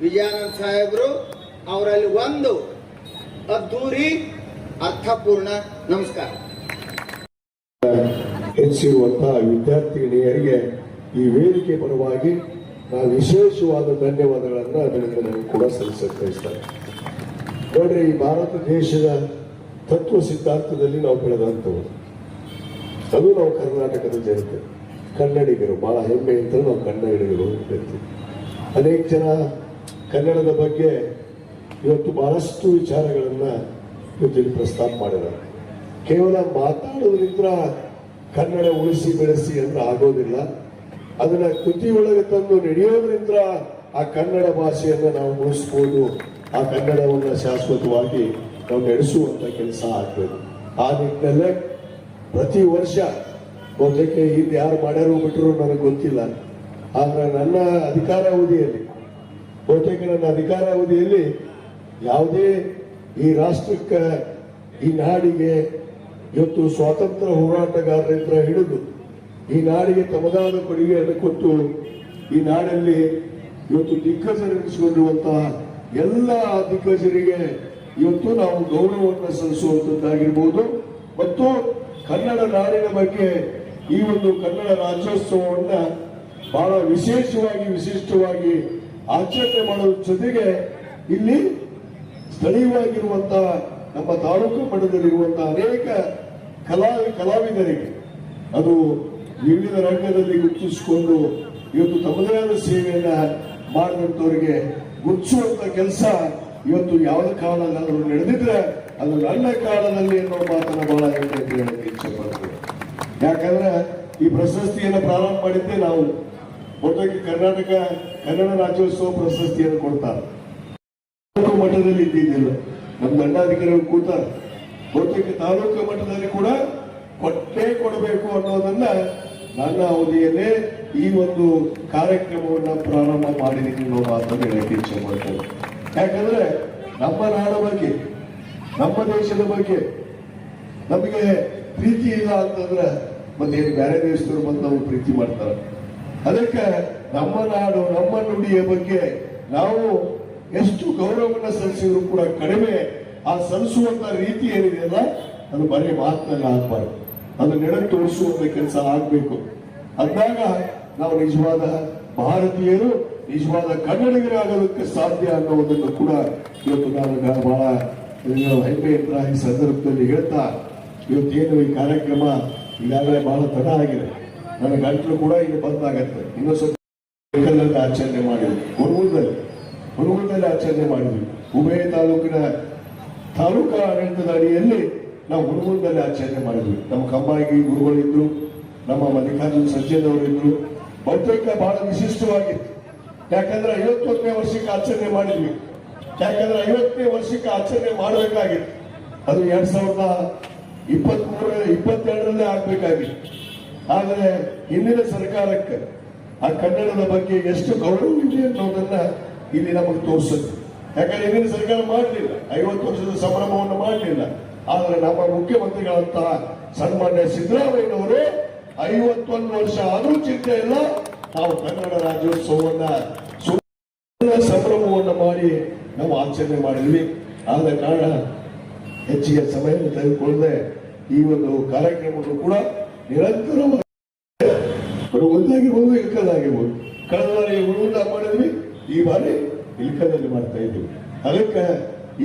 ವಿಜಯಾನಂದ ಸಾಹೇಬರು. ಅವರಲ್ಲಿ ಒಂದು ಅದ್ದೂರಿ, ಅರ್ಥಪೂರ್ಣ ನಮಸ್ಕಾರ. ಹೆಚ್ಚಿರುವಂತಹ ವಿದ್ಯಾರ್ಥಿನಿಯರಿಗೆ ಈ ವೇದಿಕೆ ಪರವಾಗಿ ನಾನು ವಿಶೇಷವಾದ ಧನ್ಯವಾದಗಳನ್ನು ಅಭಿನಂದನೆ ಕೂಡ ಸಲ್ಲಿಸಕ್ಕೆ ಬಯಸ್ತಾರೆ. ನೋಡ್ರಿ, ಈ ಭಾರತ ದೇಶದ ತತ್ವ ಸಿದ್ಧಾಂತದಲ್ಲಿ ನಾವು ಬೆಳೆದಂಥವು. ಅದು ನಾವು ಕರ್ನಾಟಕದ ಜನತೆ, ಕನ್ನಡಿಗರು, ಬಹಳ ಹೆಮ್ಮೆ ಅಂತ ನಾವು ಕನ್ನಡಿಗರು ಹೇಳ್ತೀವಿ. ಅನೇಕ ಜನ ಕನ್ನಡದ ಬಗ್ಗೆ ಇವತ್ತು ಬಹಳಷ್ಟು ವಿಚಾರಗಳನ್ನ ಇವತ್ತಿಲ್ಲಿ ಪ್ರಸ್ತಾಪ ಮಾಡಿದ್ದಾರೆ. ಕೇವಲ ಮಾತಾಡೋದ್ರಿಂದ ಕನ್ನಡ ಉಳಿಸಿ ಬೆಳೆಸಿ ಅಂದ್ರೆ ಆಗೋದಿಲ್ಲ. ಅದನ್ನ ಕೃತಿಯೊಳಗೆ ತಂದು ನಡೆಯೋದ್ರಿಂದ ಆ ಕನ್ನಡ ಭಾಷೆಯನ್ನು ನಾವು ಉಳಿಸ್ಬೋದು, ಆ ಕನ್ನಡವನ್ನು ಶಾಶ್ವತವಾಗಿ ನಾವು ನಡೆಸುವಂತ ಕೆಲಸ ಆಗ್ಬೇಕು. ಆ ನಿಟ್ಟಿನಲ್ಲೇ ಪ್ರತಿ ವರ್ಷ, ಬಹುತೇಕ ಇದು ಯಾರು ಮಾಡ್ಯಾರೋ ಬಿಟ್ಟರು ನನಗೆ ಗೊತ್ತಿಲ್ಲ, ಆದ್ರೆ ನನ್ನ ಅಧಿಕಾರಾವಧಿಯಲ್ಲಿ, ಬಹುತೇಕ ನನ್ನ ಅಧಿಕಾರಾವಧಿಯಲ್ಲಿ ಯಾವುದೇ ಈ ರಾಷ್ಟ್ರಕ್ಕೆ, ಈ ನಾಡಿಗೆ ಇವತ್ತು ಸ್ವಾತಂತ್ರ್ಯ ಹೋರಾಟಗಾರರಿಂದ ಹಿಡಿದು ಈ ನಾಡಿಗೆ ತಮ್ಮದಾದ ಕೊಡುಗೆಯನ್ನು ಕೊಟ್ಟು ಈ ನಾಡಲ್ಲಿ ಇವತ್ತು ದಿಗ್ಗಜರೆನಿಸಿಕೊಂಡಿರುವಂತಹ ಎಲ್ಲ ದಿಗ್ಗಜರಿಗೆ ಇವತ್ತು ನಾವು ಗೌರವವನ್ನು ಸಲ್ಲಿಸುವಂತದ್ದಾಗಿರ್ಬೋದು. ಮತ್ತು ಕನ್ನಡ ನಾಡಿನ ಬಗ್ಗೆ ಈ ಒಂದು ಕನ್ನಡ ರಾಜ್ಯೋತ್ಸವವನ್ನ ಬಹಳ ವಿಶೇಷವಾಗಿ, ವಿಶಿಷ್ಟವಾಗಿ ಆಚರಣೆ ಮಾಡೋದ್ರ ಜೊತೆಗೆ ಇಲ್ಲಿ ಸ್ಥಳೀಯವಾಗಿರುವಂತಹ ನಮ್ಮ ತಾಲೂಕು ಮಟ್ಟದಲ್ಲಿರುವಂತಹ ಅನೇಕ ಕಲಾವಿದರಿಗೆ ಅದು ವಿವಿಧ ರಂಗದಲ್ಲಿ ಗುರುತಿಸಿಕೊಂಡು ಇವತ್ತು ತಮ್ಮದೇ ಆದ ಸೇವೆಯನ್ನ ಮಾಡಿದಂಥವರಿಗೆ ಗುರುತಿಸುವಂತ ಕೆಲಸ ಇವತ್ತು ಯಾವುದೇ ಕಾರಣದಲ್ಲಿ ನಡೆದಿದ್ರೆ ಅದು ನನ್ನ ಕಾರಣದಲ್ಲಿ ಅನ್ನೋ ಮಾತನ್ನ ಬಹಳ ಹೇಳಕ್ಕೆ ಇಚ್ಛೆ ಪಡ್ತೇವೆ. ಯಾಕಂದ್ರೆ ಈ ಪ್ರಶಸ್ತಿಯನ್ನು ಪ್ರಾರಂಭ ಮಾಡಿದ್ದೆ ನಾವು. ಬಹುತೇಕ ಕರ್ನಾಟಕ ಕನ್ನಡ ರಾಜ್ಯೋತ್ಸವ ಪ್ರಶಸ್ತಿಯನ್ನು ಕೊಡ್ತಾರೆ. ತಾಲೂಕು ಮಟ್ಟದಲ್ಲಿ ಇದ್ದಿದ್ದಿಲ್ಲ, ನಮ್ಮ ದಂಡಾಧಿಕಾರಿಗಳು ಕೂತಾರೆ. ಬಹುತೇಕ ತಾಲೂಕು ಮಟ್ಟದಲ್ಲಿ ಕೂಡ ಕೊಟ್ಟೇ ಕೊಡಬೇಕು ಅನ್ನೋದನ್ನ ನನ್ನ ಅವಧಿಯಲ್ಲೇ ಈ ಒಂದು ಕಾರ್ಯಕ್ರಮವನ್ನ ಪ್ರಾರಂಭ ಮಾಡಿದ್ದೀನಿ ಅನ್ನೋ ಮಾತನ್ನು ಹೇಳಕ್ಕೆ ಇಚ್ಛೆ ಮಾಡ್ತೇವೆ. ಯಾಕಂದ್ರೆ ನಮ್ಮ ನಾಡ ಬಗ್ಗೆ, ನಮ್ಮ ದೇಶದ ಬಗ್ಗೆ ನಮಗೆ ಪ್ರೀತಿ ಇಲ್ಲ ಅಂತಂದ್ರೆ ಮತ್ತೇನು ಬೇರೆ ದೇಶದವರು ಬಂದು ನಾವು ಪ್ರೀತಿ ಮಾಡ್ತಾರೆ. ಅದಕ್ಕೆ ನಮ್ಮ ನಾಡು, ನಮ್ಮ ನುಡಿಯ ಬಗ್ಗೆ ನಾವು ಎಷ್ಟು ಗೌರವವನ್ನು ಸಲ್ಲಿಸಿದ್ರು ಕೂಡ ಕಡಿಮೆ. ಆ ಸಲ್ಲಿಸುವಂತ ರೀತಿ ಏನಿದೆಯಲ್ಲ ಅದು ಬರೀ ಮಾತಿನಲ್ಲಿ ಆಗ್ಬಾರ್ದು, ಅದು ನಡೆದು ತೋರಿಸುವಂತ ಕೆಲಸ ಆಗ್ಬೇಕು. ಅಂದಾಗ ನಾವು ನಿಜವಾದ ಭಾರತೀಯರು, ನಿಜವಾದ ಕನ್ನಡಿಗರಾಗೋದಕ್ಕೆ ಸಾಧ್ಯ ಅನ್ನೋದನ್ನು ಕೂಡ ಇವತ್ತು ನಾನು ಬಹಳ ಹೆಮ್ಮೆಯಿಂದ ಈ ಸಂದರ್ಭದಲ್ಲಿ ಹೇಳ್ತಾ, ಇವತ್ತೇನು ಈ ಕಾರ್ಯಕ್ರಮ ಈಗಾಗಲೇ ಬಹಳ ತಡ ಆಗಿದೆ. ನನ್ನ ಗಂಟಲು ಕೂಡ ಈಗ ಬಂದಾಗತ್ತೆ. ಇನ್ನೂ ಸ್ವಲ್ಪ ಆಚರಣೆ ಮಾಡಿದ್ವಿ, ಹುಣಗುಂದದಲ್ಲಿ ಆಚರಣೆ ಮಾಡಿದ್ವಿ. ಉಭಯ ತಾಲೂಕಿನ ತಾಲೂಕಾ ಆಡಳಿತದ ಅಡಿಯಲ್ಲಿ ನಾವು ಹುಣಗುಂದದಲ್ಲಿ ಆಚರಣೆ ಮಾಡಿದ್ವಿ. ನಮ್ಮ ಕಂಬಾಗಿ ಗುರುಗಳಿದ್ರು, ನಮ್ಮ ಮಲ್ಲಿಕಾರ್ಜುನ ಸಜ್ಜನವರಿದ್ರು. ಬಹುತೇಕ ಬಹಳ ವಿಶಿಷ್ಟವಾಗಿತ್ತು. ಯಾಕಂದ್ರೆ 51ನೇ ವರ್ಷಕ್ಕೆ ಆಚರಣೆ ಮಾಡಿದ್ವಿ. ಯಾಕಂದ್ರೆ 50ನೇ ವರ್ಷಕ್ಕೆ ಆಚರಣೆ ಮಾಡಬೇಕಾಗಿತ್ತು. ಅದು 2022ರಲ್ಲೇ ಆಗ್ಬೇಕಾಗಿತ್ತು. ಆದರೆ ಹಿಂದಿನ ಸರ್ಕಾರಕ್ಕೆ ಆ ಕನ್ನಡದ ಬಗ್ಗೆ ಎಷ್ಟು ಗೌರವ ಇದೆ ಅನ್ನೋದನ್ನ ಇಲ್ಲಿ ನಮಗೆ ತೋರಿಸುತ್ತೆ. ಯಾಕಂದ್ರೆ ಹಿಂದಿನ ಸರ್ಕಾರ ಮಾಡಲಿಲ್ಲ, 50 ವರ್ಷದ ಸಂಭ್ರಮವನ್ನು ಮಾಡಲಿಲ್ಲ. ಆದರೆ ನಮ್ಮ ಮುಖ್ಯಮಂತ್ರಿಗಳಂತಹ ಸನ್ಮಾನ್ಯ ಸಿದ್ದರಾಮಯ್ಯನವರು 51 ವರ್ಷ ಆದರೂ ಚಿಂತೆ ಇಲ್ಲ, ನಾವು ಕನ್ನಡ ರಾಜ್ಯೋತ್ಸವವನ್ನ ಸಂಭ್ರಮವನ್ನು ಮಾಡಿ ನಾವು ಆಚರಣೆ ಮಾಡಿದ್ವಿ. ಆದ ಕಾರಣ ಹೆಚ್ಚಿಗೆ ಸಮಯ ತೆಗೆದುಕೊಳ್ಳದೆ ಈ ಒಂದು ಕಾರ್ಯಕ್ರಮವನ್ನು ಕೂಡ ನಿರಂತರವಾಗಿ ಒಂದಾಗಿರ್ಬೋದು ಇಲ್ಕದಾಗಿರ್ಬೋದು ಕಳೆದ ಬಾರಿ ಉಳುವುದ ಮಾಡಿದ್ವಿ ಈ ಬಾರಿ ಇಲ್ಕದಲ್ಲಿ ಮಾಡ್ತಾ ಇದ್ವಿ ಅದಕ್ಕೆ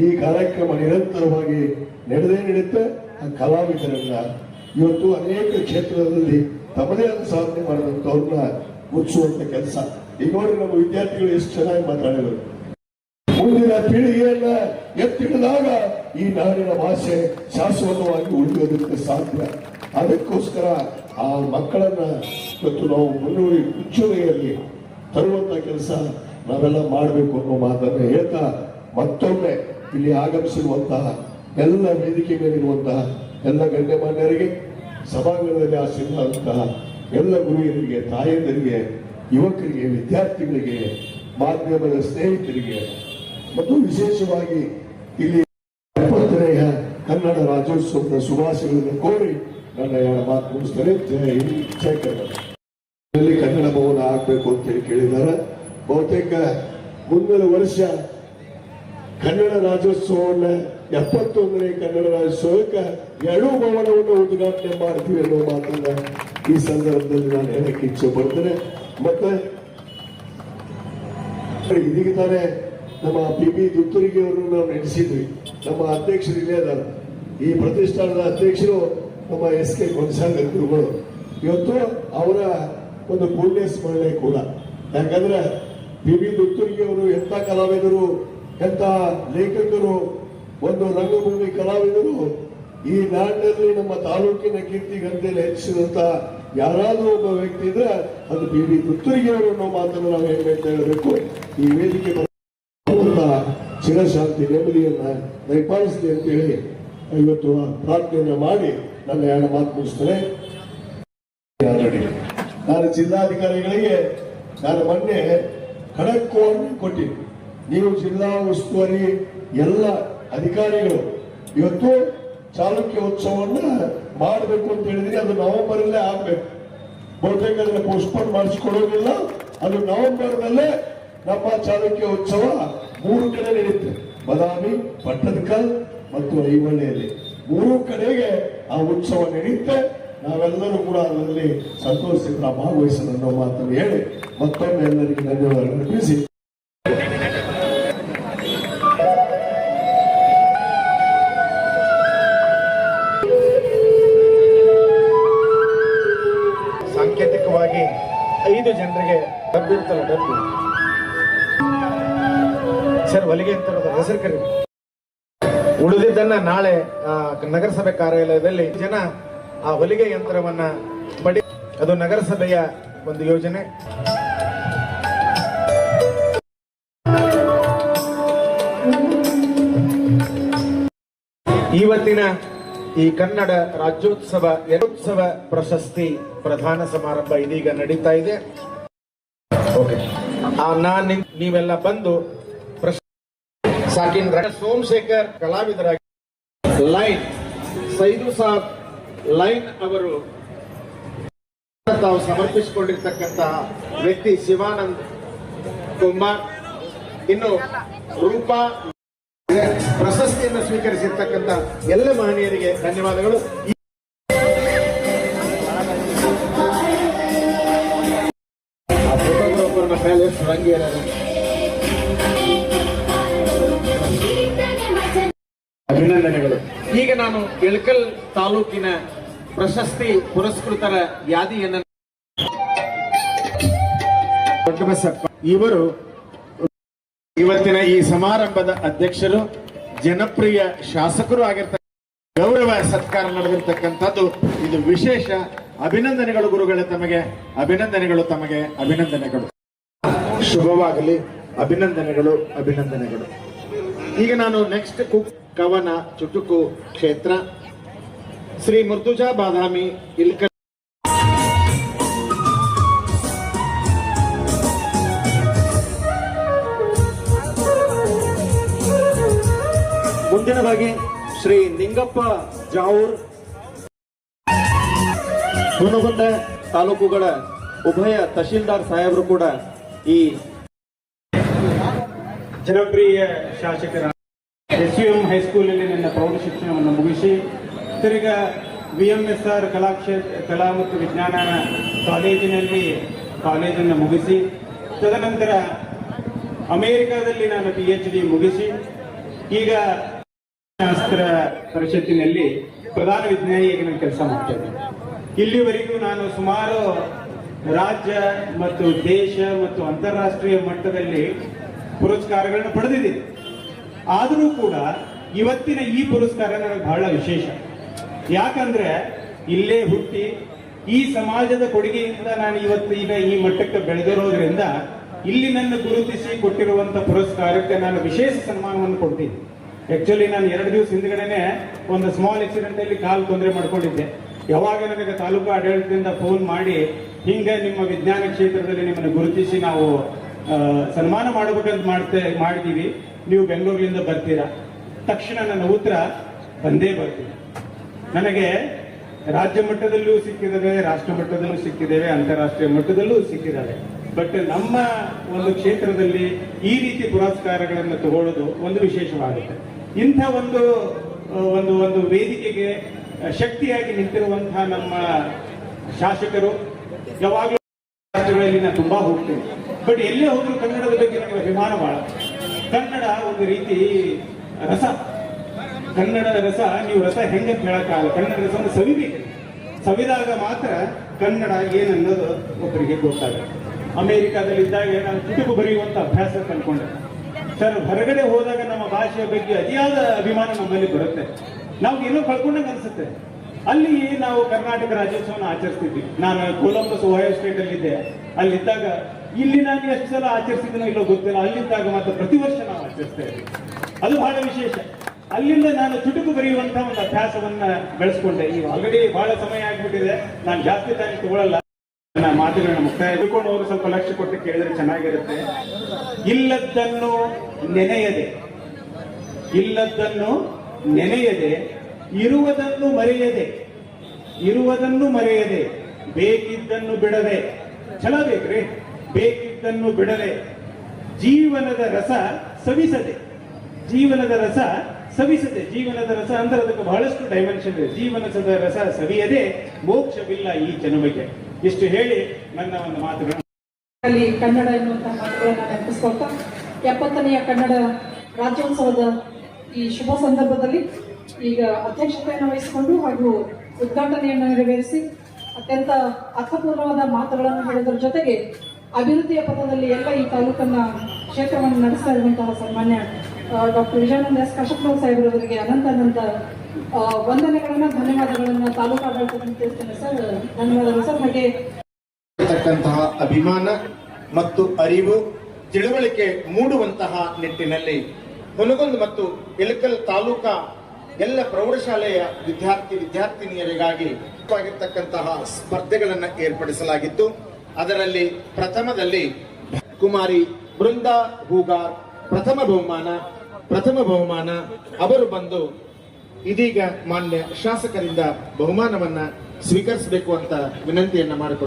ಈ ಕಾರ್ಯಕ್ರಮ ನಿರಂತರವಾಗಿ ನಡೆಯುತ್ತೆ ಆ ಕಲಾವಿದರನ್ನ ಇವತ್ತು ಅನೇಕ ಕ್ಷೇತ್ರದಲ್ಲಿ ತಮ್ಮದೇ ಆದ ಸಾಧನೆ ಮಾಡಿದಂಥವ್ರನ್ನ ಮುಚ್ಚುವಂತ ಕೆಲಸ ಈಗ ನೋಡಿ ನಮ್ಮ ವಿದ್ಯಾರ್ಥಿಗಳು ಎಷ್ಟು ಚೆನ್ನಾಗಿ ಮಾತಾಡಿದರು ಮುಂದಿನ ಪೀಳಿಗೆಯನ್ನ ಎತ್ತಿಡಿದಾಗ ಈ ನಾಡಿನ ಭಾಷೆ ಶಾಶ್ವತವಾಗಿ ಉಳಿಯೋದಕ್ಕೆ ಸಾಧ್ಯ ಅದಕ್ಕೋಸ್ಕರ ಆ ಮಕ್ಕಳನ್ನ ಇವತ್ತು ನಾವು ಮುಂಚೂಣಿಯಲ್ಲಿ ತರುವಂತ ಕೆಲಸ ನಾವೆಲ್ಲ ಮಾಡಬೇಕು ಅನ್ನೋ ಮಾತನ್ನ ಹೇಳ್ತಾ ಮತ್ತೊಮ್ಮೆ ಇಲ್ಲಿ ಆಗಮಿಸಿರುವಂತಹ ಎಲ್ಲ ವೇದಿಕೆ ಮೇಲಿರುವಂತಹ ಎಲ್ಲ ಗಣ್ಯಮಾನ್ಯರಿಗೆ ಸಭಾಂಗಣದಲ್ಲಿ ಆಶೀರ್ವಾದಂತಹ ಎಲ್ಲ ಗುರುಹಿಯರಿಗೆ ತಾಯಂದರಿಗೆ ಯುವಕರಿಗೆ ವಿದ್ಯಾರ್ಥಿಗಳಿಗೆ ಮಾಧ್ಯಮದ ಸ್ನೇಹಿತರಿಗೆ ಮತ್ತು ವಿಶೇಷವಾಗಿ ಇಲ್ಲಿ 70ನೆಯ ಕನ್ನಡ ರಾಜ್ಯೋತ್ಸವದ ಶುಭಾಶಯಗಳನ್ನು ಕೋರಿ ನನ್ನ ಮಾತು ಮುಗಿಸ್ತಾರೆ. ಜಯ ಹಿಂದ್, ಜಯ ಕನ್ನಡ. ಕನ್ನಡ ಭವನ ಆಗಬೇಕು ಅಂತೇಳಿ ಕೇಳಿದ್ದಾರೆ. ಬಹುತೇಕ ಮುಂದಿನ ವರ್ಷ ಕನ್ನಡ ರಾಜ್ಯೋತ್ಸವವನ್ನ 71ನೇ ಕನ್ನಡ ರಾಜ್ಯೋತ್ಸವಕ್ಕೆ 2 ಭವನವನ್ನು ಉದ್ಘಾಟನೆ ಮಾಡ್ತೀವಿ ಅನ್ನೋ ಮಾತನ್ನ ಈ ಸಂದರ್ಭದಲ್ಲಿ ನಾನು ಹೇಳಕ್ಕೆ ಇಚ್ಛೆ ಪಡ್ತೇನೆ. ಮತ್ತೆ ಇದೀಗ ತಾನೇ ನಮ್ಮ ಪಿ ದುತ್ತೂರಿಗೆ ಅವರನ್ನು ನಾವು ನಡೆಸಿದ್ವಿ. ನಮ್ಮ ಅಧ್ಯಕ್ಷರು ಇಲ್ಲೇ ಅದಾರ. ಈ ಪ್ರತಿಷ್ಠಾನದ ಅಧ್ಯಕ್ಷರು ನಮ್ಮ SK ಗೊಂಸಾಂಗ ಗುರುಗಳು. ಇವತ್ತು ಅವರ ಒಂದು ಪುಣ್ಯ ಸ್ಮರಣೆ ಕೂಡ. ಯಾಕಂದ್ರೆ ಪಿ ದುತ್ತೂರಿಗೆ ಅವರು ಎಂತ ಕಲಾವಿದರು, ಎಂತ ಲೇಖಕರು, ಒಂದು ರಂಗಭೂಮಿ ಕಲಾವಿದರು. ಈ ನಾಡಿನಲ್ಲಿ ನಮ್ಮ ತಾಲೂಕಿನ ಕೀರ್ತಿ ಗಂಟೆಯಲ್ಲಿ ಹೆಚ್ಚಿಸಿದಂತ ಯಾರಾದ್ರೂ ಒಬ್ಬ ವ್ಯಕ್ತಿ ಇದ್ರೆ ಅದು ಪಿ ದುತ್ತೂರಿಗೆ ಅವರು ಅನ್ನೋ ಮಾತನ್ನು ನಾವು ಹೇಗೆ ಹೇಳಬೇಕು. ಈ ವೇದಿಕೆ ಚಿರಶಾಂತಿ ನೆಮ್ಮದಿಯನ್ನ ದಯಪಾಲಿಸಲಿ ಅಂತ ಹೇಳಿ ಇವತ್ತು ಪ್ರಾರ್ಥನೆಯನ್ನ ಮಾಡಿ ನನ್ನ 2 ಮಾತು ಮುಗಿಸ್ತೇನೆ. ನಾನು ಜಿಲ್ಲಾಧಿಕಾರಿಗಳಿಗೆ ನಾನು ಮೊನ್ನೆ ಖಡಕ್ ಕೊಟ್ಟಿದ್ದೆ. ನೀವು ಜಿಲ್ಲಾ ಉಸ್ತುವಾರಿ ಎಲ್ಲ ಅಧಿಕಾರಿಗಳು ಇವತ್ತು ಚಾಲುಕ್ಯ ಉತ್ಸವವನ್ನ ಮಾಡಬೇಕು ಅಂತ ಹೇಳಿದ್ರೆ ಅದು ನವೆಂಬರಲ್ಲೇ ಆಗ್ಬೇಕು. ಬಹುತೇಕ ಅದನ್ನ ಪೋಸ್ಟ್ಪೋನ್ ಮಾಡಿಸಿಕೊಳ್ಳೋದಿಲ್ಲ. ಅದು ನವೆಂಬರ್ನಲ್ಲೇ ನಮ್ಮ ಚಾಲುಕ್ಯ ಉತ್ಸವ 3 ಕಡೆ ನಡೆಯುತ್ತೆ. ಬದಾಮಿ, ಪಟ್ಟದಕಲ್ ಮತ್ತು ಐವಳ್ಳಿಯಲ್ಲಿ 3 ಕಡೆಗೆ ಆ ಉತ್ಸವ ನಡೆಯುತ್ತೆ. ನಾವೆಲ್ಲರೂ ಕೂಡ ಅದರಲ್ಲಿ ಸಂತೋಷದಿಂದ ಭಾಗವಹಿಸೋಣ ಅನ್ನೋ ಮಾತನ್ನು ಹೇಳಿ ಮತ್ತೊಮ್ಮೆ ಎಲ್ಲರಿಗೆ ಧನ್ಯವಾದಗಳನ್ನು ಅರ್ಪಿಸಿ ಸಾಂಕೇತಿಕವಾಗಿ 5 ಜನರಿಗೆ ಡಬ್ಬಿರ್ತಾರೆ. ಡಬ್ಬಿ ಸರ್ ಹೊಲಿಗೆ ಅಂತ ಹೆಸರು ಕರಿ. ಉಳಿದಿದ್ದನ್ನ ನಾಳೆ ನಗರಸಭೆ ಕಾರ್ಯಾಲಯದಲ್ಲಿ ಜನ ಆ ಹೊಲಿಗೆ ಯಂತ್ರವನ್ನ ಪಡಿ. ಅದು ನಗರಸಭೆಯ ಒಂದು ಯೋಜನೆ. ಇವತ್ತಿನ ಈ ಕನ್ನಡ ರಾಜ್ಯೋತ್ಸವ ಪ್ರಶಸ್ತಿ ಪ್ರಧಾನ ಸಮಾರಂಭ ಇದೀಗ ನಡೀತಾ ಇದೆ. ಓಕೆ, ನೀವೆಲ್ಲ ಬಂದು ಸಾಕಿನ್ ಸೋಮಶೇಖರ್ ಕಲಾವಿದರಾಗಿ ಲೈನ್ ಸೈದು ಸಾಬ್ ಲೈನ್ ಅವರು ತಾವು ಸಮರ್ಪಿಸಿಕೊಂಡಿರ್ತಕ್ಕಂತಹ ವ್ಯಕ್ತಿ ಶಿವಾನಂದ್ ಕುಮಾರ್. ಇನ್ನು ರೂಪಾ ಪ್ರಶಸ್ತಿಯನ್ನು ಸ್ವೀಕರಿಸಿರ್ತಕ್ಕಂಥ ಎಲ್ಲ ಮಹನೀಯರಿಗೆ ಧನ್ಯವಾದಗಳು. ಫೋಟೋಗ್ರಾಫರ್ನ ಪ್ಯಾಲೇಸ್ ರಂಗೇರ ಅಭಿನಂದನೆಗಳು. ಈಗ ನಾನು ಇಳಕಲ್ ತಾಲೂಕಿನ ಪ್ರಶಸ್ತಿ ಪುರಸ್ಕೃತರ ಯಾದಿಯನ್ನು ದೊಡ್ಡಬಸಪ್ಪ ಇವರು ಇವತ್ತಿನ ಈ ಸಮಾರಂಭದ ಅಧ್ಯಕ್ಷರು, ಜನಪ್ರಿಯ ಶಾಸಕರು ಆಗಿರ್ತಕ್ಕ ಗೌರವ ಸತ್ಕಾರ ನಡೆದಿರ್ತಕ್ಕಂಥದ್ದು ಇದು ವಿಶೇಷ. ಅಭಿನಂದನೆಗಳು ಗುರುಗಳೇ, ತಮಗೆ ಅಭಿನಂದನೆಗಳು, ತಮಗೆ ಅಭಿನಂದನೆಗಳು. ಶುಭವಾಗಲಿ. ಅಭಿನಂದನೆಗಳು, ಅಭಿನಂದನೆಗಳು. ಈಗ ನಾನು ನೆಕ್ಸ್ಟ್ ಕವನ ಚುಟುಕು ಕ್ಷೇತ್ರ ಶ್ರೀ ಮುರ್ತುಜಾ ಬಾದಾಮಿ ಇಲ್ಕಲ್. ಮುಂದಿನವಾಗಿ ಶ್ರೀ ನಿಂಗಪ್ಪ ಜಾವೂರ್ ಹುನಗುಂದ ತಾಲೂಕುಗಳ ಉಭಯ ತಹಶೀಲ್ದಾರ್ ಸಾಹೇಬರು ಕೂಡ ಈ ಜನಪ್ರಿಯ ಶಾಸಕರ SUM ಹೈಸ್ಕೂಲಲ್ಲಿ ನನ್ನ ಪ್ರೌಢ ಶಿಕ್ಷಣವನ್ನು ಮುಗಿಸಿ ತಿರ್ಗ VMSR ಕಲಾ ಮತ್ತು ವಿಜ್ಞಾನ ಕಾಲೇಜನ್ನು ಮುಗಿಸಿ ತದನಂತರ ಅಮೆರಿಕಾದಲ್ಲಿ ನಾನು PhD ಮುಗಿಸಿ ಈಗ ಶಾಸ್ತ್ರ ಪರಿಷತ್ತಿನಲ್ಲಿ ಪ್ರಧಾನ ವಿಜ್ಞಾನಿಯಾಗಿ ನಾನು ಕೆಲಸ ಮಾಡ್ತೇನೆ. ಇಲ್ಲಿವರೆಗೂ ನಾನು ಸುಮಾರು ರಾಜ್ಯ ಮತ್ತು ದೇಶ ಮತ್ತು ಅಂತಾರಾಷ್ಟ್ರೀಯ ಮಟ್ಟದಲ್ಲಿ ಪುರಸ್ಕಾರಗಳನ್ನು ಪಡೆದಿದ್ದೀನಿ. ಆದರೂ ಕೂಡ ಇವತ್ತಿನ ಈ ಪುರಸ್ಕಾರ ನನಗೆ ಬಹಳ ವಿಶೇಷ. ಯಾಕಂದ್ರೆ ಇಲ್ಲೇ ಹುಟ್ಟಿ ಈ ಸಮಾಜದ ಕೊಡುಗೆಯಿಂದ ನಾನು ಈಗ ಈ ಮಟ್ಟಕ್ಕೆ ಬೆಳೆದಿರೋದ್ರಿಂದ ಇಲ್ಲಿ ನನ್ನ ಗುರುತಿಸಿ ಕೊಟ್ಟಿರುವಂತ ಪುರಸ್ಕಾರಕ್ಕೆ ನಾನು ವಿಶೇಷ ಸನ್ಮಾನವನ್ನು ಕೊಡ್ತೀನಿ. ಆಕ್ಚುಲಿ ನಾನು 2 ದಿವಸ ಹಿಂದ್ಗಡೆನೆ ಒಂದು ಸ್ಮಾಲ್ ಆಕ್ಸಿಡೆಂಟ್ ಅಲ್ಲಿ ಕಾಲು ತೊಂದರೆ ಮಾಡ್ಕೊಂಡಿದ್ದೆ. ಯಾವಾಗ ನನಗೆ ತಾಲೂಕು ಆಡಳಿತದಿಂದ ಫೋನ್ ಮಾಡಿ ಹಿಂಗ ನಿಮ್ಮ ವಿಜ್ಞಾನ ಕ್ಷೇತ್ರದಲ್ಲಿ ನಿಮ್ಮನ್ನು ಗುರುತಿಸಿ ನಾವು ಸನ್ಮಾನ ಮಾಡಬೇಕಂತ ಮಾಡಿದೀವಿ, ನೀವು ಬೆಂಗಳೂರಿನಿಂದ ಬರ್ತೀರಾ? ತಕ್ಷಣ ನನ್ನ ಉತ್ತರ ಬಂದೇ ಬರ್ತೀನಿ. ನನಗೆ ರಾಜ್ಯ ಮಟ್ಟದಲ್ಲೂ ಸಿಕ್ಕಿದ್ದಾವೆ, ರಾಷ್ಟ್ರ ಮಟ್ಟದಲ್ಲೂ ಸಿಕ್ಕಿದ್ದೇವೆ, ಅಂತಾರಾಷ್ಟ್ರೀಯ ಮಟ್ಟದಲ್ಲೂ ಸಿಕ್ಕಿದ್ದಾವೆ. ಬಟ್ ನಮ್ಮ ಒಂದು ಕ್ಷೇತ್ರದಲ್ಲಿ ಈ ರೀತಿ ಪುರಸ್ಕಾರಗಳನ್ನು ತಗೊಳ್ಳೋದು ಒಂದು ವಿಶೇಷವಾಗುತ್ತೆ. ಇಂಥ ಒಂದು ವೇದಿಕೆಗೆ ಶಕ್ತಿಯಾಗಿ ನಿಂತಿರುವಂತಹ ನಮ್ಮ ಶಾಸಕರು ಯಾವಾಗಲೂ ರಾಜ್ಯಗಳಲ್ಲಿ ನಾನು ತುಂಬಾ ಹೋಗ್ತೇನೆ. ಬಟ್ ಎಲ್ಲೇ ಹೋದ್ರೂ ಕನ್ನಡದ ಬಗ್ಗೆ ನನಗೆ ಅಭಿಮಾನ ಬಹಳ. ಕನ್ನಡ ಒಂದು ರೀತಿ ರಸ, ಕನ್ನಡದ ರಸ. ನೀವು ರಸ ಹೆಂಗಂತ ಹೇಳಕ್ಕಾಗಲ್ಲ, ಕನ್ನಡ ರಸವನ್ನು ಸವಿಬೇಕು. ಸವಿದಾಗ ಮಾತ್ರ ಕನ್ನಡ ಏನನ್ನೋದು ಒಬ್ಬರಿಗೆ ಗೊತ್ತಾಗುತ್ತೆ. ಅಮೆರಿಕಾದಲ್ಲಿದ್ದಾಗ ನಾನು ಚುಟುಕು ಬರೆಯುವಂತ ಅಭ್ಯಾಸ ಕಲ್ಕೊಂಡೆ. ಸರ್, ಹೊರಗಡೆ ಹೋದಾಗ ನಮ್ಮ ಭಾಷೆಯ ಬಗ್ಗೆ ಅತಿಯಾದ ಅಭಿಮಾನ ನಮ್ಮಲ್ಲಿ ಬರುತ್ತೆ. ನಾವು ಏನೋ ಕಳ್ಕೊಂಡಂಗೆ ಅನ್ಸುತ್ತೆ. ಅಲ್ಲಿ ನಾವು ಕರ್ನಾಟಕ ರಾಜ್ಯೋತ್ಸವನ ಆಚರಿಸ್ತಿದ್ವಿ. ನಾನು ಕೊಲಂಬಸ್ ಓಹೈಯೋ ಸ್ಟೇಟ್ ಅಲ್ಲಿದ್ದೆ. ಅಲ್ಲಿದ್ದಾಗ ಇಲ್ಲಿ ನಾನು ಎಷ್ಟು ಸಲ ಆಚರಿಸಿದ್ದೀನೋ ಇಲ್ಲೋ ಗೊತ್ತಿಲ್ಲ, ಅಲ್ಲಿದ್ದಾಗ ಮಾತ್ರ ಪ್ರತಿ ವರ್ಷ ನಾವು ಆಚರಿಸ್ತಾ ಇದ್ವಿ. ಅದು ಬಹಳ ವಿಶೇಷ. ಅಲ್ಲಿಂದ ನಾನು ಚುಟುಕು ಬರೆಯುವಂತಹ ಒಂದು ಅಭ್ಯಾಸವನ್ನ ಬೆಳೆಸ್ಕೊಂಡೆ. ಈಗ ಆಲ್ರೆಡಿ ಬಹಳ ಸಮಯ ಆಗ್ಬಿಟ್ಟಿದೆ, ನಾನು ಜಾಸ್ತಿ ಟೈಮ್ ತಗೊಳ್ಳಲ್ಲ. ನನ್ನ ಮಾತುಗಳನ್ನ ಮುಕ್ತಾಯ ಹಿಡ್ಕೊಂಡು ಅವರು ಸ್ವಲ್ಪ ಲಕ್ಷ್ಯ ಕೊಟ್ಟು ಕೇಳಿದ್ರೆ ಚೆನ್ನಾಗಿರುತ್ತೆ. ಇಲ್ಲದ್ದನ್ನು ನೆನೆಯದೆ ಇರುವುದನ್ನು ಮರೆಯದೆ ಬೇಕಿದ್ದನ್ನು ಬಿಡದೆ, ಛಲ ಬೇಕ್ರಿ, ಬೇಕಿದ್ದನ್ನು ಬಿಡದೆ ಜೀವನದ ರಸ ಸವಿಸದೆ. ಜೀವನದ ರಸ ಅಂದ್ರೆ ಅದಕ್ಕೆ ಬಹಳಷ್ಟು ಡೈಮೆನ್ಷನ್ ಇದೆ. ಜೀವನದ ರಸ ಸವಿಯದೆ ಮೋಕ್ಷವಿಲ್ಲ ಈ ಜನ್ಮಕ್ಕೆ. ಇಷ್ಟು ಹೇಳಿ ನನ್ನ ಒಂದು ಮಾತುಗಳು ಕನ್ನಡ ಎನ್ನುವಂತಹ ಮಾತುಗಳನ್ನು ನೆನಪಿಸ್ಕೊಳ್ತಾ 70ನೆಯ ಕನ್ನಡ ರಾಜ್ಯೋತ್ಸವದ ಈ ಶುಭ ಸಂದರ್ಭದಲ್ಲಿ ಈಗ ಅಧ್ಯಕ್ಷತೆಯನ್ನು ವಹಿಸಿಕೊಂಡು ಹಾಗೂ ಉದ್ಘಾಟನೆಯನ್ನು ನೆರವೇರಿಸಿ ಅತ್ಯಂತ ಅರ್ಥಪೂರ್ಣವಾದ ಮಾತುಗಳನ್ನು ಹೇಳೋದ್ರ ಜೊತೆಗೆ ಅಭಿವೃದ್ಧಿಯ ಪಥದಲ್ಲಿ ಎಲ್ಲ ಈ ತಾಲೂಕನ್ನ ಕ್ಷೇತ್ರವನ್ನು ನಡೆಸ್ತಾ ಇರುವಂತಹ ಸನ್ಮಾನ್ಯ ಡಾಕ್ಟರ್ ವಿಜಯಾನಂದ ಎಸ್ ಕಾಶಪ್ಪನವರು ಸಾಹೇಬರವರಿಗೆ ಅನಂತ ವಂದನೆಗಳನ್ನ, ಧನ್ಯವಾದಗಳನ್ನ ತಾಲೂಕು ಆಡಳಿತವನ್ನು ತಿಳಿಸ್ತೇನೆ ಸರ್. ಧನ್ಯವಾದಗಳು ಸರ್. ಹಾಗೆ ಅಭಿಮಾನ ಮತ್ತು ಅರಿವು, ತಿಳುವಳಿಕೆ ಮೂಡುವಂತಹ ನಿಟ್ಟಿನಲ್ಲಿ ಹುನಗುಂದ ಮತ್ತು ಇಳಕಲ್ ತಾಲೂಕಾ ಎಲ್ಲ ಪ್ರೌಢಶಾಲೆಯ ವಿದ್ಯಾರ್ಥಿನಿಯರಿಗಾಗಿ ಸ್ಪರ್ಧೆಗಳನ್ನು ಏರ್ಪಡಿಸಲಾಗಿತ್ತು. ಅದರಲ್ಲಿ ಪ್ರಥಮದಲ್ಲಿ ಕುಮಾರಿ ಬೃಂದಾ ಹೂಗಾರ್ ಪ್ರಥಮ ಬಹುಮಾನ ಅವರು ಬಂದು ಇದೀಗ ಮಾನ್ಯ ಶಾಸಕರಿಂದ ಬಹುಮಾನವನ್ನ ಸ್ವೀಕರಿಸಬೇಕು ಅಂತ ವಿನಂತಿಯನ್ನ ಮಾಡಿಕೊಟ್ಟು